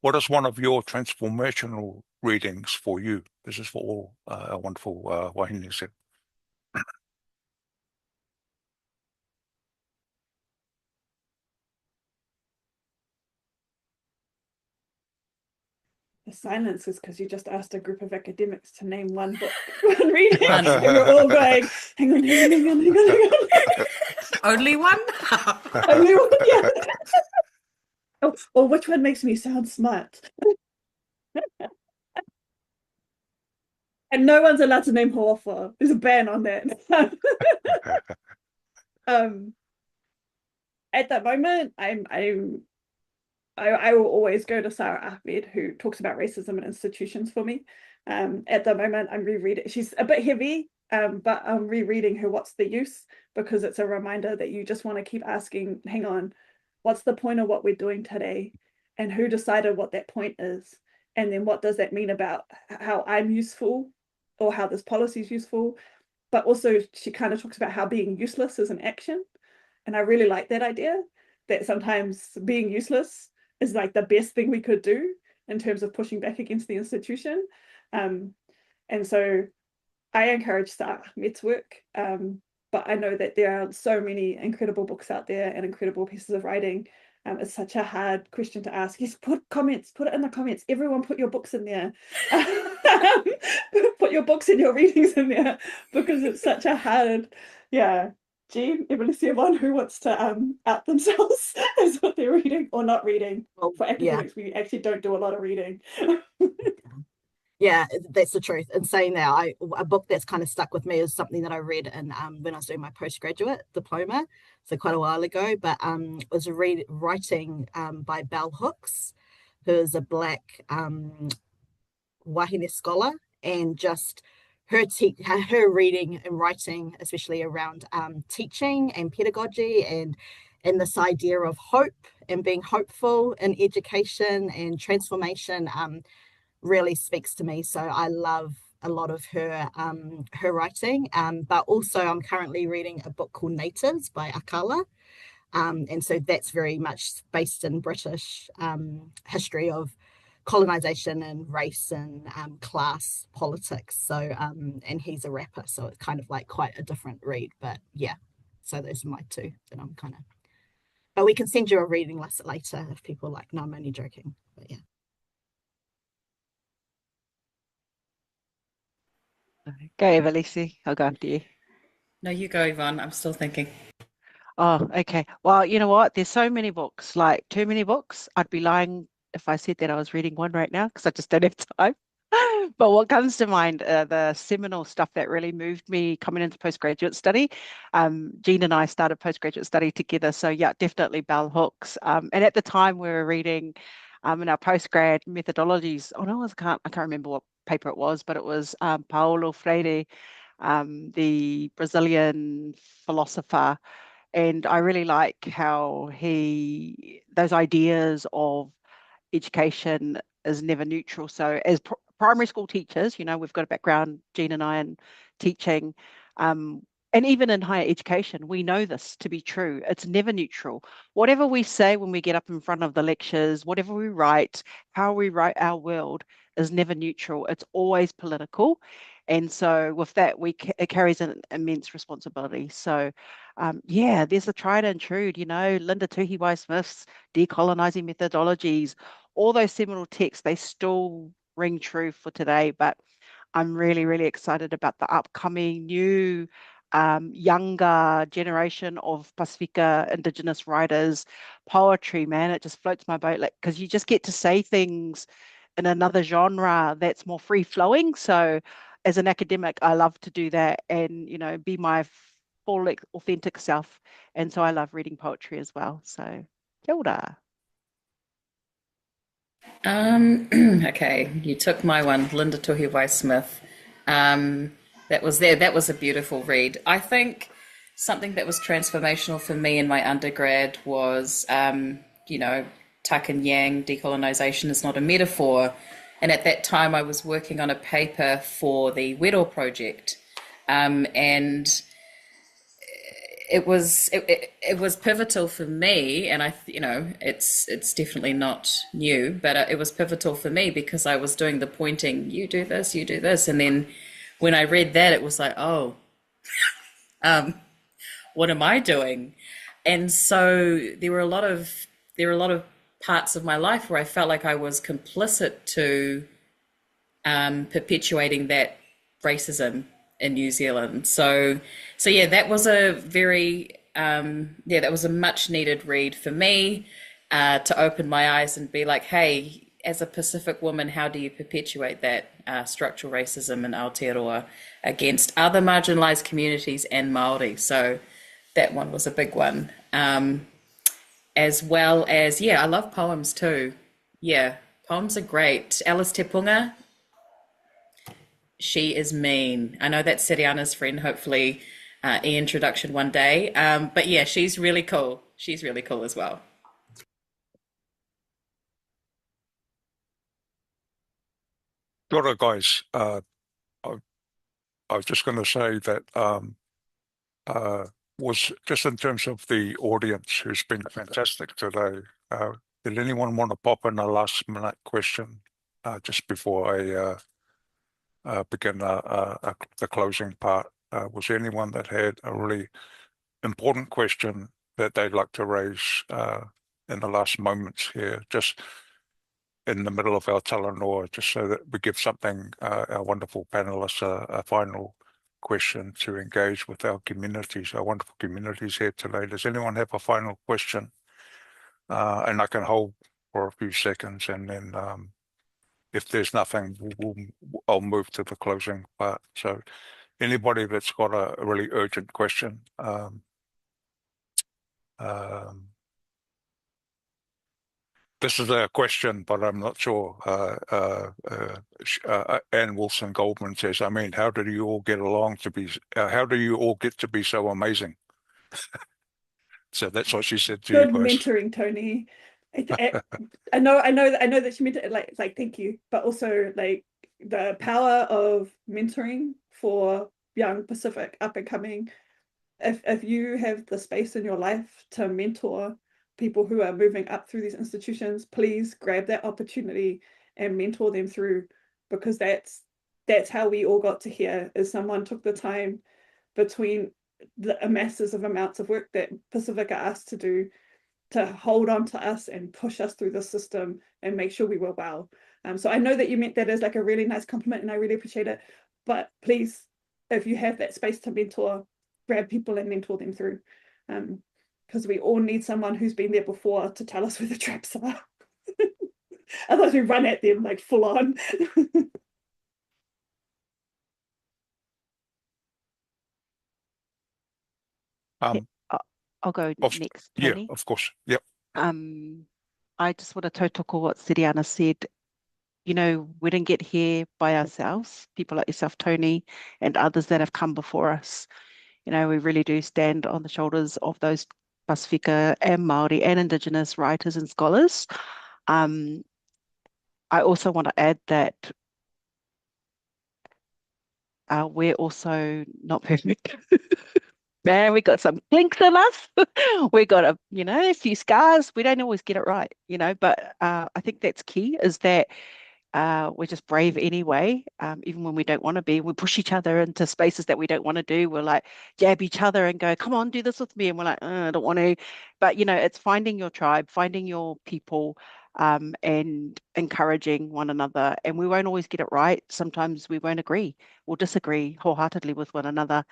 What is one of your transformational readings for you? This is for all our wonderful wahine said. The silence is because you just asked a group of academics to name one book, one reading, and we're all going, hang on. Only one? Only one, yeah. Oh, which one makes me sound smart? And no one's allowed to name Toleafoa. There's a ban on that. At that moment, I will always go to Sarah Ahmed, who talks about racism in institutions for me. At the moment, I'm rereading. She's a bit heavy, but I'm rereading her What's the Use, because it's a reminder that you just want to keep asking, hang on, what's the point of what we're doing today? And who decided what that point is? And then what does that mean about how I'm useful, or how this policy is useful? But also she kind of talks about how being useless is an action. And I really like that idea, that sometimes being useless is like the best thing we could do in terms of pushing back against the institution. And so I encourage Sarah Ahmed's work, but I know that there are so many incredible books out there and incredible pieces of writing. It's such a hard question to ask. Yes, put it in the comments. Everyone put your books in there. Put your books and your readings in there, because it's such a hard, yeah. Jean, Evalesi, one who wants to out themselves as what they're reading or not reading. Well, for academics, we actually don't do a lot of reading. Yeah, that's the truth. And saying that, a book that's kind of stuck with me is something that I read in when I was doing my postgraduate diploma, so quite a while ago. But it was writing by Bell Hooks, who is a Black wahine scholar, and just her reading and writing, especially around teaching and pedagogy, and this idea of hope and being hopeful in education and transformation really speaks to me. So I love a lot of her writing, but also I'm currently reading a book called Natives by Akala. And so that's very much based in British history of colonization and race and class politics. So, and he's a rapper, so it's kind of like quite a different read. But yeah, so those are my two that I'm kind of. But we can send you a reading list later if people like. No, I'm only joking. But yeah. Go, Evalesi. I'll go after you. No, you go, Yvonne. I'm still thinking. Oh, okay. Well, you know what? There's so many books, like too many books. I'd be lying if I said that I was reading one right now because I just don't have time. But what comes to mind are the seminal stuff that really moved me coming into postgraduate study. Jean and I started postgraduate study together. So yeah, definitely bell hooks. And at the time we were reading in our postgrad methodologies. Oh no, I can't remember what paper it was, but it was Paulo Freire, the Brazilian philosopher. And I really like how those ideas of education is never neutral. So as primary school teachers, we've got a background, Jean and I, in teaching. And even in higher education, we know this to be true. It's never neutral. Whatever we say when we get up in front of the lectures, whatever we write, how we write our world is never neutral. It's always political. And so with that, it carries an immense responsibility. So yeah, there's a tried and true, Linda Tuhiwai-Smith's decolonizing methodologies, all those seminal texts, they still ring true for today. But I'm really, really excited about the upcoming new younger generation of Pasifika Indigenous writers. Poetry, man, it just floats my boat, because you just get to say things in another genre that's more free flowing. So as an academic, I love to do that and, be my full authentic self. And so I love reading poetry as well. So kia ora. Okay, you took my one, Linda Tuhiwai-Smith. That was there. That was a beautiful read. I think something that was transformational for me in my undergrad was, tuck and yang, decolonization is not a metaphor. And at that time, I was working on a paper for the Wero project, and it was pivotal for me, and it's definitely not new, but it was pivotal for me because I was doing the pointing, you do this, and then when I read that, it was like, oh, what am I doing? And so there were a lot of parts of my life where I felt like I was complicit to perpetuating that racism in New Zealand. So yeah, that was a very that was a much needed read for me to open my eyes and be like, hey, as a Pacific woman, how do you perpetuate that structural racism in Aotearoa against other marginalized communities and Māori? So that one was a big one. As well as, yeah, I love poems too. Yeah, poems are great. Alice Te Punga, she is mean. I know that's Sereana's friend, hopefully e-introduction one day. But yeah, she's really cool. She's really cool as well. Kia ora, guys. I was just going to say that was just in terms of the audience who's been fantastic today. Did anyone want to pop in a last minute question just before I begin the closing part? Was there anyone that had a really important question that they'd like to raise in the last moments here, just in the middle of our talanoa, just so that we give something, our wonderful panelists, a final question to engage with our communities, our wonderful communities here today. Does anyone have a final question? And I can hold for a few seconds, and then if there's nothing, I'll move to the closing part. So anybody that's got a really urgent question, This is a question, but I'm not sure. Ann Wilson Goldman says, I mean, how do you all get along to be, how do you all get to be so amazing? So that's what she said to you Good guys. mentoring, Tony. I know that she meant it like thank you, but also like the power of mentoring for young Pacific up and coming. If you have the space in your life to mentor people who are moving up through these institutions, please grab that opportunity and mentor them through, because that's how we all got to here, is someone took the time between the masses of amounts of work that Pacific are asked to do to hold on to us and push us through the system and make sure we were well. So I know that you meant that as like a really nice compliment, and I really appreciate it. But please, if you have that space to mentor, grab people and mentor them through. Because we all need someone who's been there before to tell us where the traps are. Otherwise we run at them like full on. I'll go next, yeah, Tony. of course. Yep. I just want to tautoko what Sereana said. You know, we didn't get here by ourselves. People like yourself, Tony, and others that have come before us. You know, we really do stand on the shoulders of those Pasifika and Māori and Indigenous writers and scholars. I also want to add that we're also not perfect. Man, we got some kinks in us. We got a few scars. We don't always get it right, but I think that's key, is that we're just brave anyway, even when we don't want to be. We push each other into spaces that we don't want to do. We're like jab each other and go, come on, do this with me. And we're like, I don't want to. But, it's finding your tribe, finding your people, and encouraging one another. And we won't always get it right. Sometimes we won't agree or disagree wholeheartedly with one another.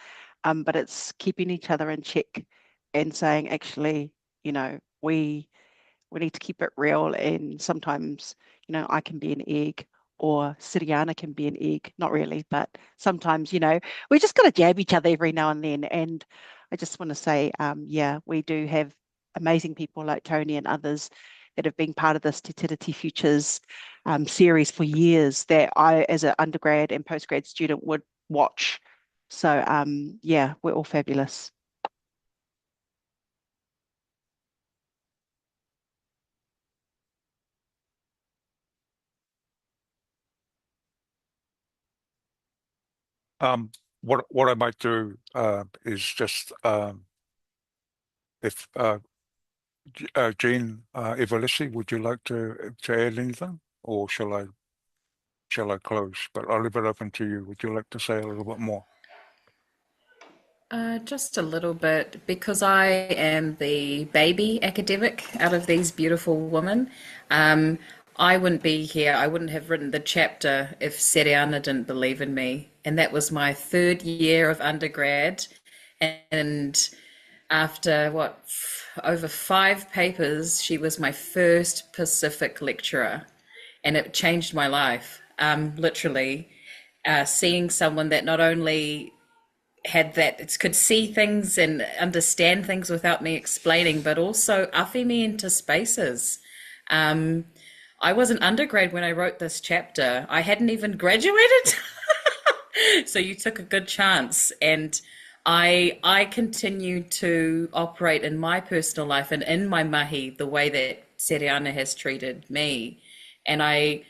But it's keeping each other in check and saying, actually, we need to keep it real. And sometimes, I can be an egg, or Sereana can be an egg. Not really, but sometimes, we just got to jab each other every now and then. And I just want to say, yeah, we do have amazing people like Tony and others that have been part of this Te Tiriti Futures series for years, that I, as an undergrad and postgrad student, would watch. So, yeah, we're all fabulous. What I might do is just if Jean Evalesi, would you like to add anything, or shall I close? But I'll leave it open to you. Would you like to say a little bit more? Just a little bit, because I am the baby academic out of these beautiful women. I wouldn't be here. I wouldn't have written the chapter if Sereana didn't believe in me. And that was my third year of undergrad. And after over 5 papers, she was my first Pacific lecturer. And it changed my life, literally. Seeing someone that not only could see things and understand things without me explaining, but also awhi me into spaces. I was an undergrad when I wrote this chapter. I hadn't even graduated. So you took a good chance. And I continue to operate in my personal life and in my mahi the way that Sereana has treated me. And I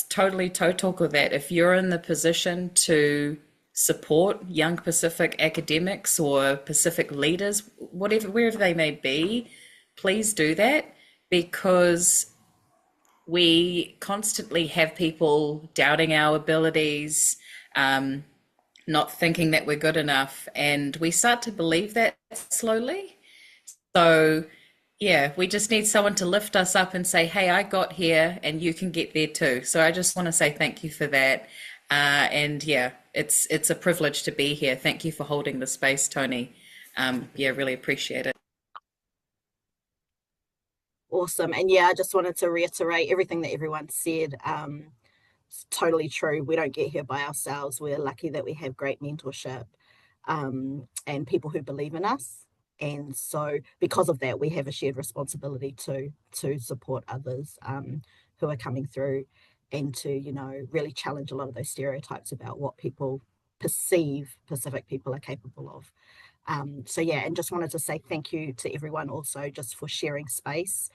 totally tautoko that if you're in the position to support young Pacific academics or Pacific leaders, wherever they may be, please do that, because we constantly have people doubting our abilities, not thinking that we're good enough, and we start to believe that slowly. So yeah, we just need someone to lift us up and say, hey, I got here and you can get there too. So I just want to say thank you for that. And yeah, it's a privilege to be here. Thank you for holding the space, Tony. Yeah, really appreciate it. Awesome. And yeah, I just wanted to reiterate everything that everyone said. It's totally true. We don't get here by ourselves. We're lucky that we have great mentorship and people who believe in us. And so because of that, we have a shared responsibility to support others who are coming through, and to, you know, really challenge a lot of those stereotypes about what people perceive Pacific people are capable of. So yeah, and just wanted to say thank you to everyone also just for sharing space.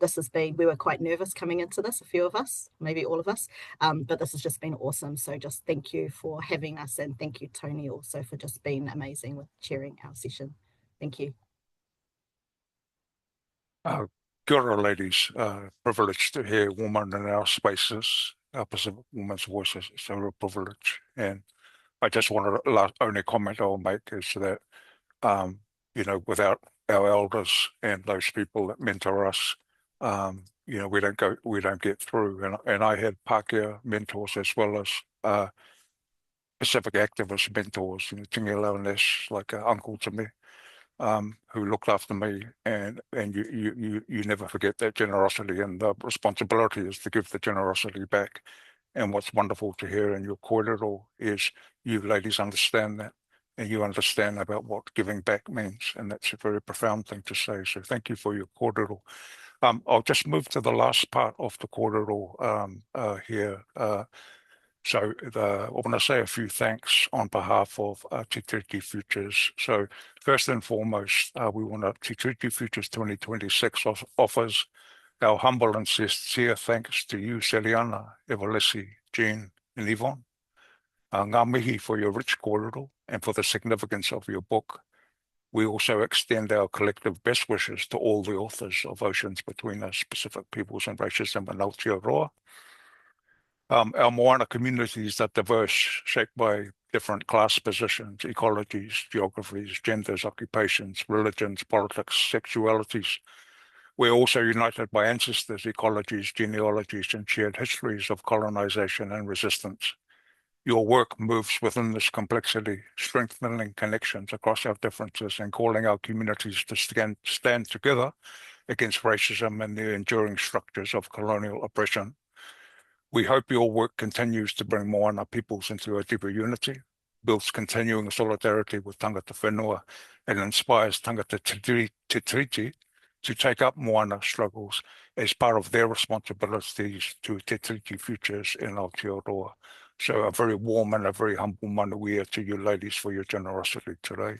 This has been, we were quite nervous coming into this, a few of us, maybe all of us, but this has just been awesome. So just thank you for having us, and thank you, Tony, also for just being amazing with chairing our session. Thank you. Kia ora, ladies. Privileged to hear women in our spaces, our Pacific women's voices. It's a real privilege. And I just want to, only comment I'll make is that, you know, without our elders and those people that mentor us, you know, we don't get through. And I had Pākehā mentors as well as Pacific activist mentors, you know, Tingi Launes, like an uncle to me, who looked after me, and you never forget that generosity, and the responsibility is to give the generosity back. And what's wonderful to hear in your kōrero is you ladies understand that, and you understand about what giving back means, and that's a very profound thing to say. So thank you for your kōrero. I'll just move to the last part of the kōrero here. So I want to say a few thanks on behalf of Te Tiriti Futures. So first and foremost, we want to, Te Tiriti Futures 2026 offers our humble and sincere thanks to you, Sereana, Evalesi, Jean, and Yvonne. Ngā mihi for your rich kōrero and for the significance of your book. We also extend our collective best wishes to all the authors of Oceans Between Us, Pacific Peoples and Racism in Aotearoa. Our Moana communities are diverse, shaped by different class positions, ecologies, geographies, genders, occupations, religions, politics, sexualities. We're also united by ancestors, ecologies, genealogies, and shared histories of colonization and resistance. Your work moves within this complexity, strengthening connections across our differences and calling our communities to stand together against racism and the enduring structures of colonial oppression. We hope your work continues to bring Moana peoples into a deeper unity, builds continuing solidarity with tangata whenua, and inspires tangata Te Tiriti to take up Moana struggles as part of their responsibilities to Te Tiriti Futures in Aotearoa. So a very warm and a very humble manuia to you ladies for your generosity today.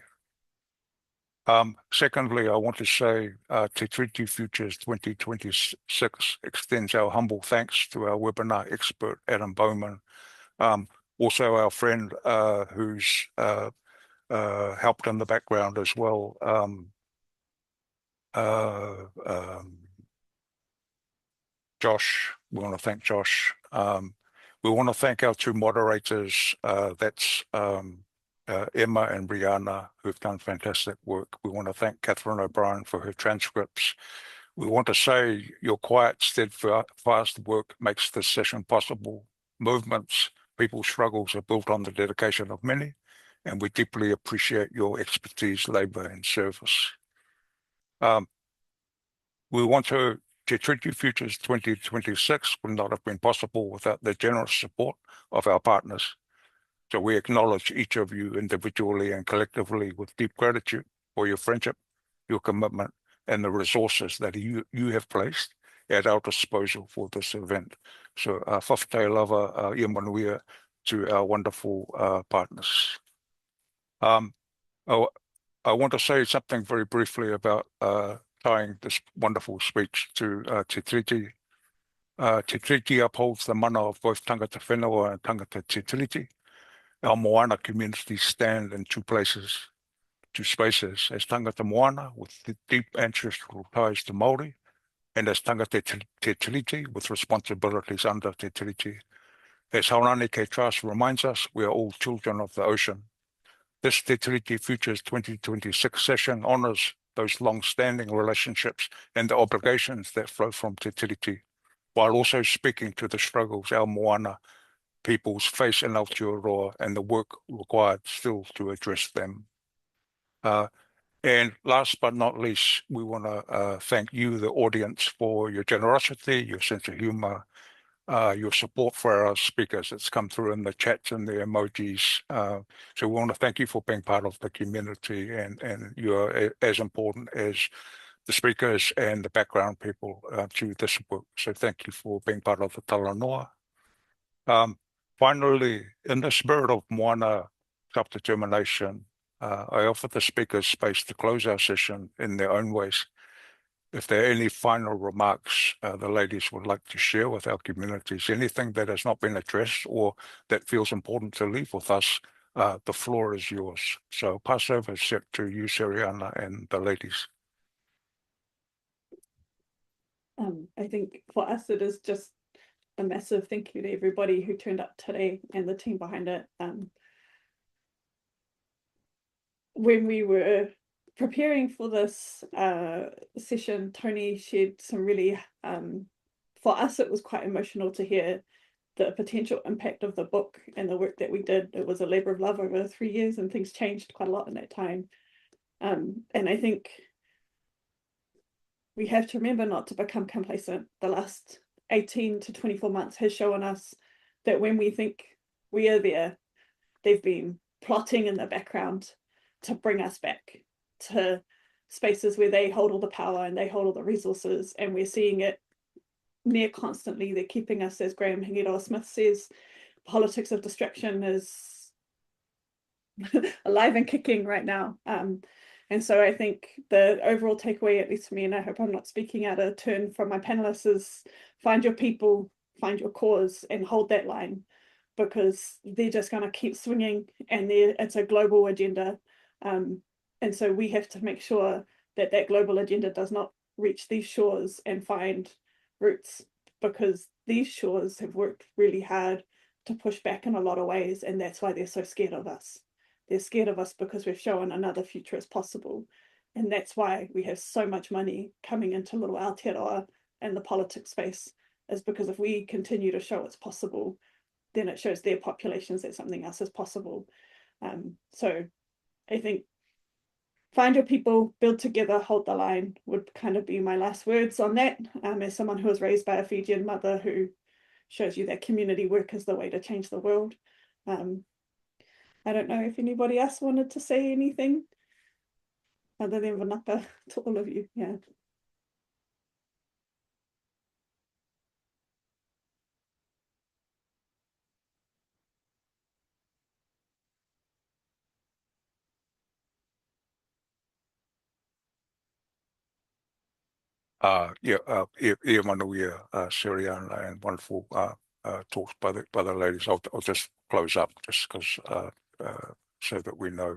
Secondly, I want to say Te Tiriti Futures 2026 extends our humble thanks to our webinar expert, Adam Bowman. Also our friend who's helped in the background as well, Josh. We want to thank Josh. We want to thank our two moderators, that's Emma and Brianna, who've done fantastic work. We want to thank Catherine O'Brien for her transcripts. We want to say your quiet, steadfast work makes this session possible. Movements, people's struggles are built on the dedication of many, and we deeply appreciate your expertise, labour and service. We want to, Te Tiriti Futures 2026 would not have been possible without the generous support of our partners. So we acknowledge each of you individually and collectively with deep gratitude for your friendship, your commitment, and the resources that you have placed at our disposal for this event. So whawhate lava ia manuia to our wonderful partners. I want to say something very briefly about tying this wonderful speech to Te Tiriti. Te Tiriti upholds the mana of both tangata whenua and tangata Te Tiriti. Our Moana communities stand in two spaces, as tangata Moana with deep ancestral ties to Māori, and as tangata Te Tiriti with responsibilities under Te Tiriti. As Haurani Kei Trust reminds us, we are all children of the ocean. This Te Tiriti Futures 2026 session honours those long-standing relationships and the obligations that flow from Te Tiriti, while also speaking to the struggles our Moana peoples face in Aotearoa and the work required still to address them. And last but not least, we want to thank you, the audience, for your generosity, your sense of humour, your support for our speakers. It's come through in the chats and the emojis. So we want to thank you for being part of the community, and you're as important as the speakers and the background people to this work. So thank you for being part of the Talanoa. Finally, in the spirit of Moana self-determination, I offer the speakers space to close our session in their own ways. If there are any final remarks the ladies would like to share with our communities, anything that has not been addressed or that feels important to leave with us, the floor is yours. So pass over to you, Sereana, and the ladies. I think for us, it is just a massive thank you to everybody who turned up today and the team behind it. When we were preparing for this session, Tony shared some really, for us, it was quite emotional to hear the potential impact of the book and the work that we did. It was a labor of love over 3 years, and things changed quite a lot in that time. And I think we have to remember not to become complacent. The last 18 to 24 months has shown us that when we think we are there, they've been plotting in the background to bring us back to spaces where they hold all the power and they hold all the resources, and we're seeing it near constantly. They're keeping us, as Graham Hingiroa Smith says, politics of distraction is alive and kicking right now. And so I think the overall takeaway, at least for me, and I hope I'm not speaking out of turn from my panelists, is find your people, find your cause, and hold that line, because they're just going to keep swinging, and it's a global agenda. And so we have to make sure that that global agenda does not reach these shores and find roots, because these shores have worked really hard to push back in a lot of ways, and that's why they're so scared of us. They're scared of us because we've shown another future is possible. And that's why we have so much money coming into little Aotearoa and the politics space, is because if we continue to show it's possible, then it shows their populations that something else is possible. So I think find your people, build together, hold the line would kind of be my last words on that. As someone who was raised by a Fijian mother who shows you that community work is the way to change the world. I don't know if anybody else wanted to say anything other than vanaka to all of you. Yeah. Ia manuia, Sereana, and wonderful talks by the ladies. I'll just close up just because so that we know.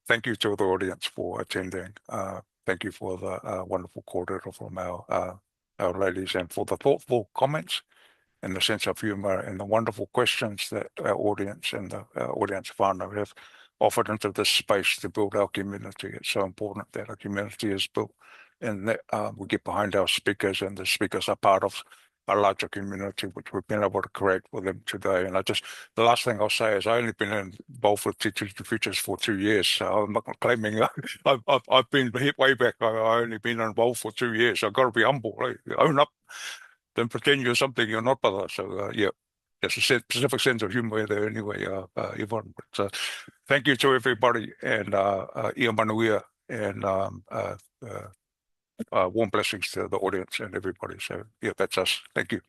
Thank you to the audience for attending. Thank you for the wonderful kōrero from our ladies, and for the thoughtful comments and the sense of humor and the wonderful questions that our audience and the audience whānau have offered into this space to build our community. It's so important that our community is built, and that we get behind our speakers, and the speakers are part of a larger community which we've been able to create with them today. And the last thing I'll say is I only been involved with Teachers to Futures for 2 years, so I'm not claiming I've been hit way back. I only been involved for 2 years. So I've got to be humble, right? Own up, then pretend you're something you're not, brother. So there's a specific sense of humor there anyway, Yvonne. But thank you to everybody, and ia manuia, and warm blessings to the audience and everybody. So that's us. Thank you.